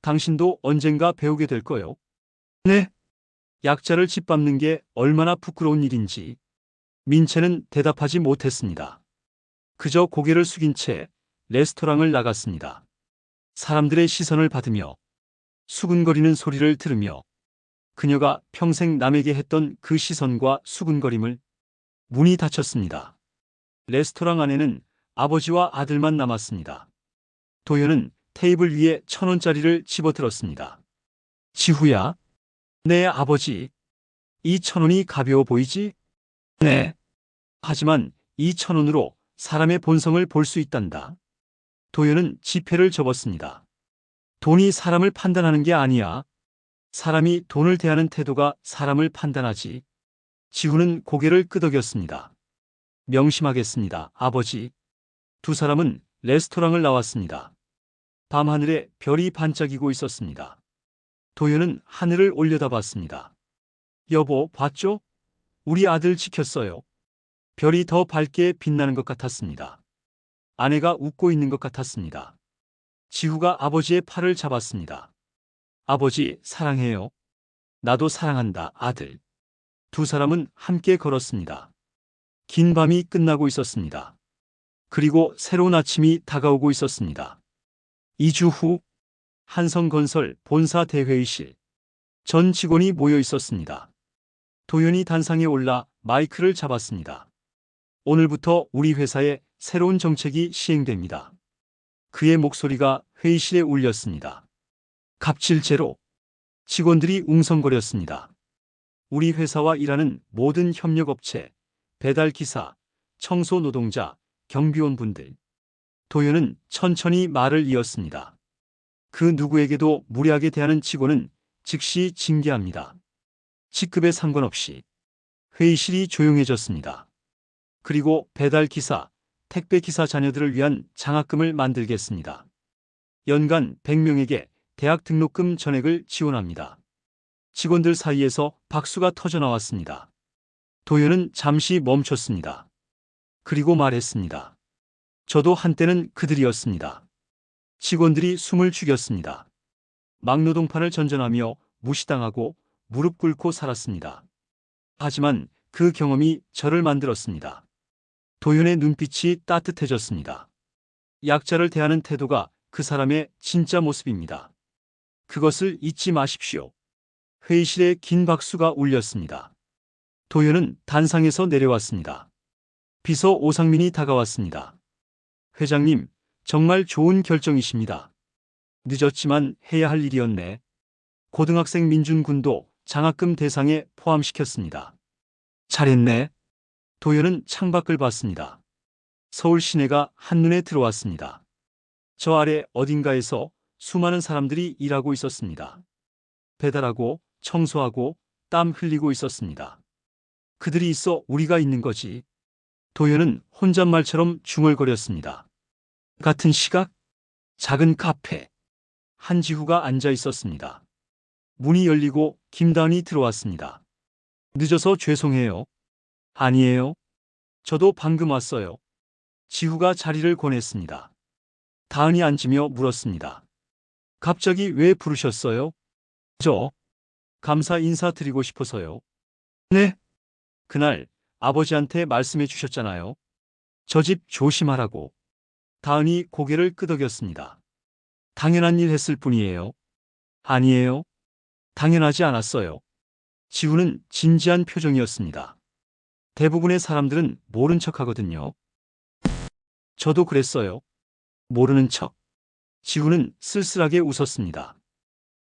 Speaker 1: 당신도 언젠가 배우게 될 거요. 네. 약자를 짓밟는 게 얼마나 부끄러운 일인지. 민채는 대답하지 못했습니다. 그저 고개를 숙인 채 레스토랑을 나갔습니다. 사람들의 시선을 받으며 수근거리는 소리를 들으며 그녀가 평생 남에게 했던 그 시선과 수근거림을. 문이 닫혔습니다. 레스토랑 안에는 아버지와 아들만 남았습니다. 도현은 테이블 위에 1,000원짜리를 집어들었습니다. 지후야. 네, 아버지. 이 1,000원이 가벼워 보이지? 네. 하지만 이 1,000원으로 사람의 본성을 볼 수 있단다. 도현은 지폐를 접었습니다. 돈이 사람을 판단하는 게 아니야. 사람이 돈을 대하는 태도가 사람을 판단하지. 지후는 고개를 끄덕였습니다. 명심하겠습니다, 아버지. 두 사람은 레스토랑을 나왔습니다. 밤하늘에 별이 반짝이고 있었습니다. 도현은 하늘을 올려다봤습니다. 여보, 봤죠? 우리 아들 지켰어요. 별이 더 밝게 빛나는 것 같았습니다. 아내가 웃고 있는 것 같았습니다. 지후가 아버지의 팔을 잡았습니다. 아버지, 사랑해요. 나도 사랑한다, 아들. 두 사람은 함께 걸었습니다. 긴 밤이 끝나고 있었습니다. 그리고 새로운 아침이 다가오고 있었습니다. 2주 후, 한성건설 본사 대회의실. 전 직원이 모여 있었습니다. 도연이 단상에 올라 마이크를 잡았습니다. 오늘부터 우리 회사에 새로운 정책이 시행됩니다. 그의 목소리가 회의실에 울렸습니다. 갑질 제로. 직원들이 웅성거렸습니다. 우리 회사와 일하는 모든 협력업체, 배달기사, 청소노동자, 경비원분들. 도연은 천천히 말을 이었습니다. 그 누구에게도 무례하게 대하는 직원은 즉시 징계합니다. 직급에 상관없이. 회의실이 조용해졌습니다. 그리고 배달기사, 택배기사 자녀들을 위한 장학금을 만들겠습니다. 연간 100명에게 대학 등록금 전액을 지원합니다. 직원들 사이에서 박수가 터져나왔습니다. 도연은 잠시 멈췄습니다. 그리고 말했습니다. 저도 한때는 그들이었습니다. 직원들이 숨을 죽였습니다. 막노동판을 전전하며 무시당하고 무릎 꿇고 살았습니다. 하지만 그 경험이 저를 만들었습니다. 도연의 눈빛이 따뜻해졌습니다. 약자를 대하는 태도가 그 사람의 진짜 모습입니다. 그것을 잊지 마십시오. 회의실에 긴 박수가 울렸습니다. 도연은 단상에서 내려왔습니다. 비서 오상민이 다가왔습니다. 회장님, 정말 좋은 결정이십니다. 늦었지만 해야 할 일이었네. 고등학생 민준군도 장학금 대상에 포함시켰습니다. 잘했네. 도연은 창밖을 봤습니다. 서울 시내가 한눈에 들어왔습니다. 저 아래 어딘가에서 수많은 사람들이 일하고 있었습니다. 배달하고 청소하고 땀 흘리고 있었습니다. 그들이 있어 우리가 있는 거지. 도연은 혼잣말처럼 중얼거렸습니다. 같은 시각, 작은 카페. 한지후가 앉아 있었습니다. 문이 열리고 김다은이 들어왔습니다. 늦어서 죄송해요. 아니에요. 저도 방금 왔어요. 지후가 자리를 권했습니다. 다은이 앉으며 물었습니다. 갑자기 왜 부르셨어요? 저 감사 인사 드리고 싶어서요. 네? 그날 아버지한테 말씀해 주셨잖아요. 저 집 조심하라고. 다은이 고개를 끄덕였습니다. 당연한 일 했을 뿐이에요. 아니에요. 당연하지 않았어요. 지우는 진지한 표정이었습니다. 대부분의 사람들은 모른 척 하거든요. 저도 그랬어요. 모르는 척. 지우는 쓸쓸하게 웃었습니다.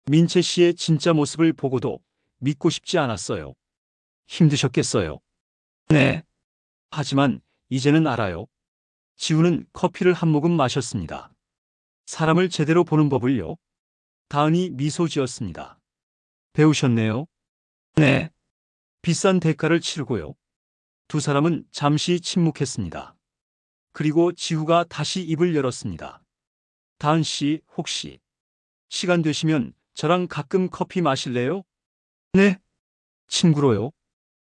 Speaker 1: 민채 씨의 진짜 모습을 보고도 믿고 싶지 않았어요. 힘드셨겠어요. 네. 하지만 이제는 알아요. 지우는 커피를 한 모금 마셨습니다. 사람을 제대로 보는 법을요. 다은이 미소 지었습니다. 배우셨네요. 네. 비싼 대가를 치르고요. 두 사람은 잠시 침묵했습니다. 그리고 지후가 다시 입을 열었습니다. 다은 씨, 혹시 시간 되시면 저랑 가끔 커피 마실래요? 네. 친구로요?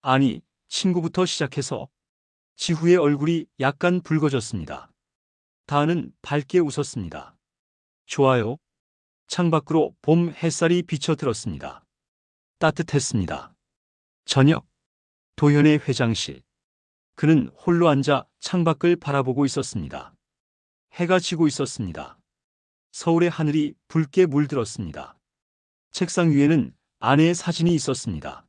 Speaker 1: 아니, 친구부터 시작해서. 지후의 얼굴이 약간 붉어졌습니다. 다은은 밝게 웃었습니다. 좋아요. 창밖으로 봄 햇살이 비쳐들었습니다. 따뜻했습니다. 저녁, 도현의 회장실. 그는 홀로 앉아 창밖을 바라보고 있었습니다. 해가 지고 있었습니다. 서울의 하늘이 붉게 물들었습니다. 책상 위에는 아내의 사진이 있었습니다.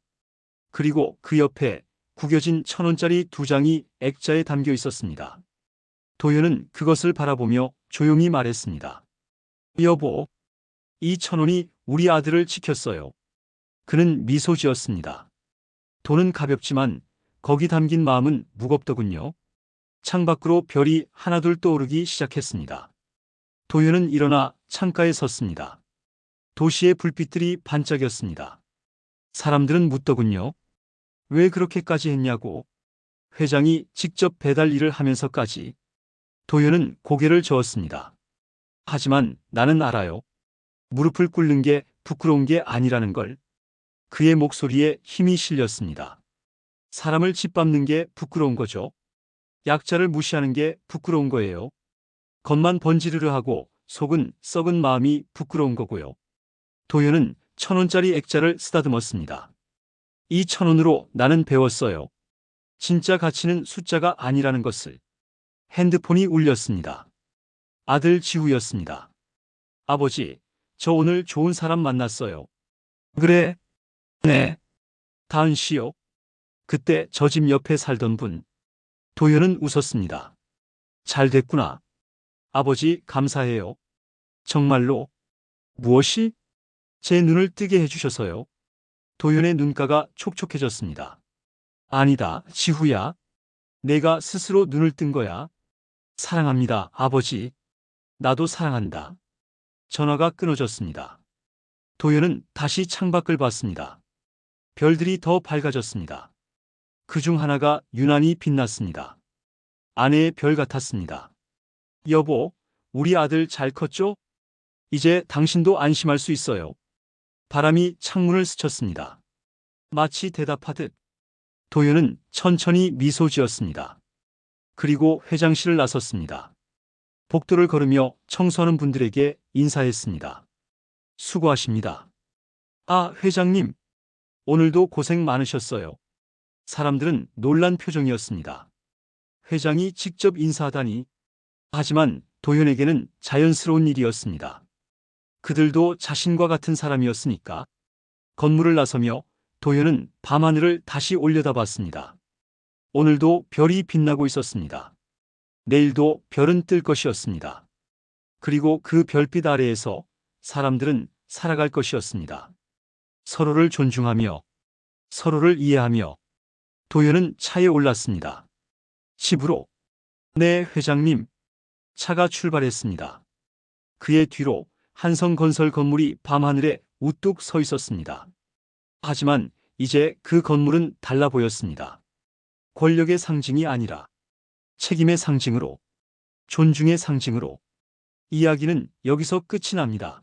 Speaker 1: 그리고 그 옆에 구겨진 1,000원짜리 2장이 액자에 담겨 있었습니다. 도연은 그것을 바라보며 조용히 말했습니다. 여보, 이 1,000원이 우리 아들을 지켰어요. 그는 미소 지었습니다. 돈은 가볍지만 거기 담긴 마음은 무겁더군요. 창밖으로 별이 하나둘 떠오르기 시작했습니다. 도연은 일어나 창가에 섰습니다. 도시의 불빛들이 반짝였습니다. 사람들은 묻더군요. 왜 그렇게까지 했냐고. 회장이 직접 배달 일을 하면서까지. 도연은 고개를 저었습니다. 하지만 나는 알아요. 무릎을 꿇는 게 부끄러운 게 아니라는 걸. 그의 목소리에 힘이 실렸습니다. 사람을 짓밟는 게 부끄러운 거죠. 약자를 무시하는 게 부끄러운 거예요. 겉만 번지르르 하고 속은 썩은 마음이 부끄러운 거고요. 도연은 1,000원짜리 액자를 쓰다듬었습니다. 이 1,000원으로 나는 배웠어요. 진짜 가치는 숫자가 아니라는 것을. 핸드폰이 울렸습니다. 아들 지우였습니다. 아버지, 저 오늘 좋은 사람 만났어요. 그래? 네. 다은 씨요? 그때 저 집 옆에 살던 분. 도연은 웃었습니다. 잘 됐구나. 아버지, 감사해요. 정말로? 무엇이? 제 눈을 뜨게 해주셔서요. 도연의 눈가가 촉촉해졌습니다. 아니다, 지후야. 내가 스스로 눈을 뜬 거야. 사랑합니다, 아버지. 나도 사랑한다. 전화가 끊어졌습니다. 도연은 다시 창밖을 봤습니다. 별들이 더 밝아졌습니다. 그중 하나가 유난히 빛났습니다. 아내의 별 같았습니다. 여보, 우리 아들 잘 컸죠? 이제 당신도 안심할 수 있어요. 바람이 창문을 스쳤습니다. 마치 대답하듯 도연은 천천히 미소 지었습니다. 그리고 회장실을 나섰습니다. 복도를 걸으며 청소하는 분들에게 인사했습니다. 수고하십니다. 아, 회장님. 오늘도 고생 많으셨어요. 사람들은 놀란 표정이었습니다. 회장이 직접 인사하다니. 하지만 도연에게는 자연스러운 일이었습니다. 그들도 자신과 같은 사람이었으니까. 건물을 나서며 도연은 밤하늘을 다시 올려다봤습니다. 오늘도 별이 빛나고 있었습니다. 내일도 별은 뜰 것이었습니다. 그리고 그 별빛 아래에서 사람들은 살아갈 것이었습니다. 서로를 존중하며 서로를 이해하며 도연은 차에 올랐습니다. 집으로. 네, 회장님. 차가 출발했습니다. 그의 뒤로 한성건설 건물이 밤하늘에 우뚝 서 있었습니다. 하지만 이제 그 건물은 달라 보였습니다. 권력의 상징이 아니라 책임의 상징으로, 존중의 상징으로. 이야기는 여기서 끝이 납니다.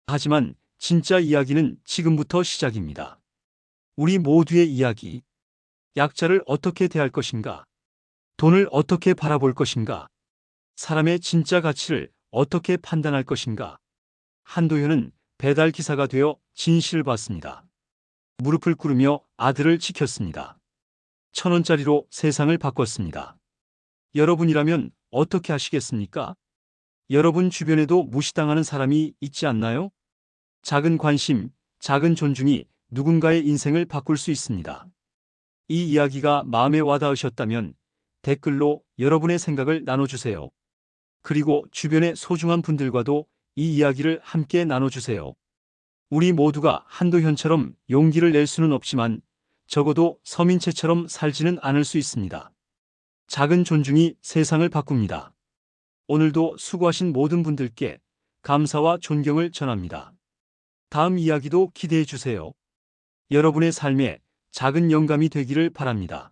Speaker 1: 하지만 진짜 이야기는 지금부터 시작입니다. 우리 모두의 이야기. 약자를 어떻게 대할 것인가? 돈을 어떻게 바라볼 것인가? 사람의 진짜 가치를 어떻게 판단할 것인가? 한도현은 배달 기사가 되어 진실을 봤습니다. 무릎을 꿇으며 아들을 지켰습니다. 1,000원짜리로 세상을 바꿨습니다. 여러분이라면 어떻게 하시겠습니까? 여러분 주변에도 무시당하는 사람이 있지 않나요? 작은 관심, 작은 존중이 누군가의 인생을 바꿀 수 있습니다. 이 이야기가 마음에 와닿으셨다면 댓글로 여러분의 생각을 나눠주세요. 그리고 주변의 소중한 분들과도 이 이야기를 함께 나눠주세요. 우리 모두가 한도현처럼 용기를 낼 수는 없지만 적어도 서민채처럼 살지는 않을 수 있습니다. 작은 존중이 세상을 바꿉니다. 오늘도 수고하신 모든 분들께 감사와 존경을 전합니다. 다음 이야기도 기대해 주세요. 여러분의 삶에 작은 영감이 되기를 바랍니다.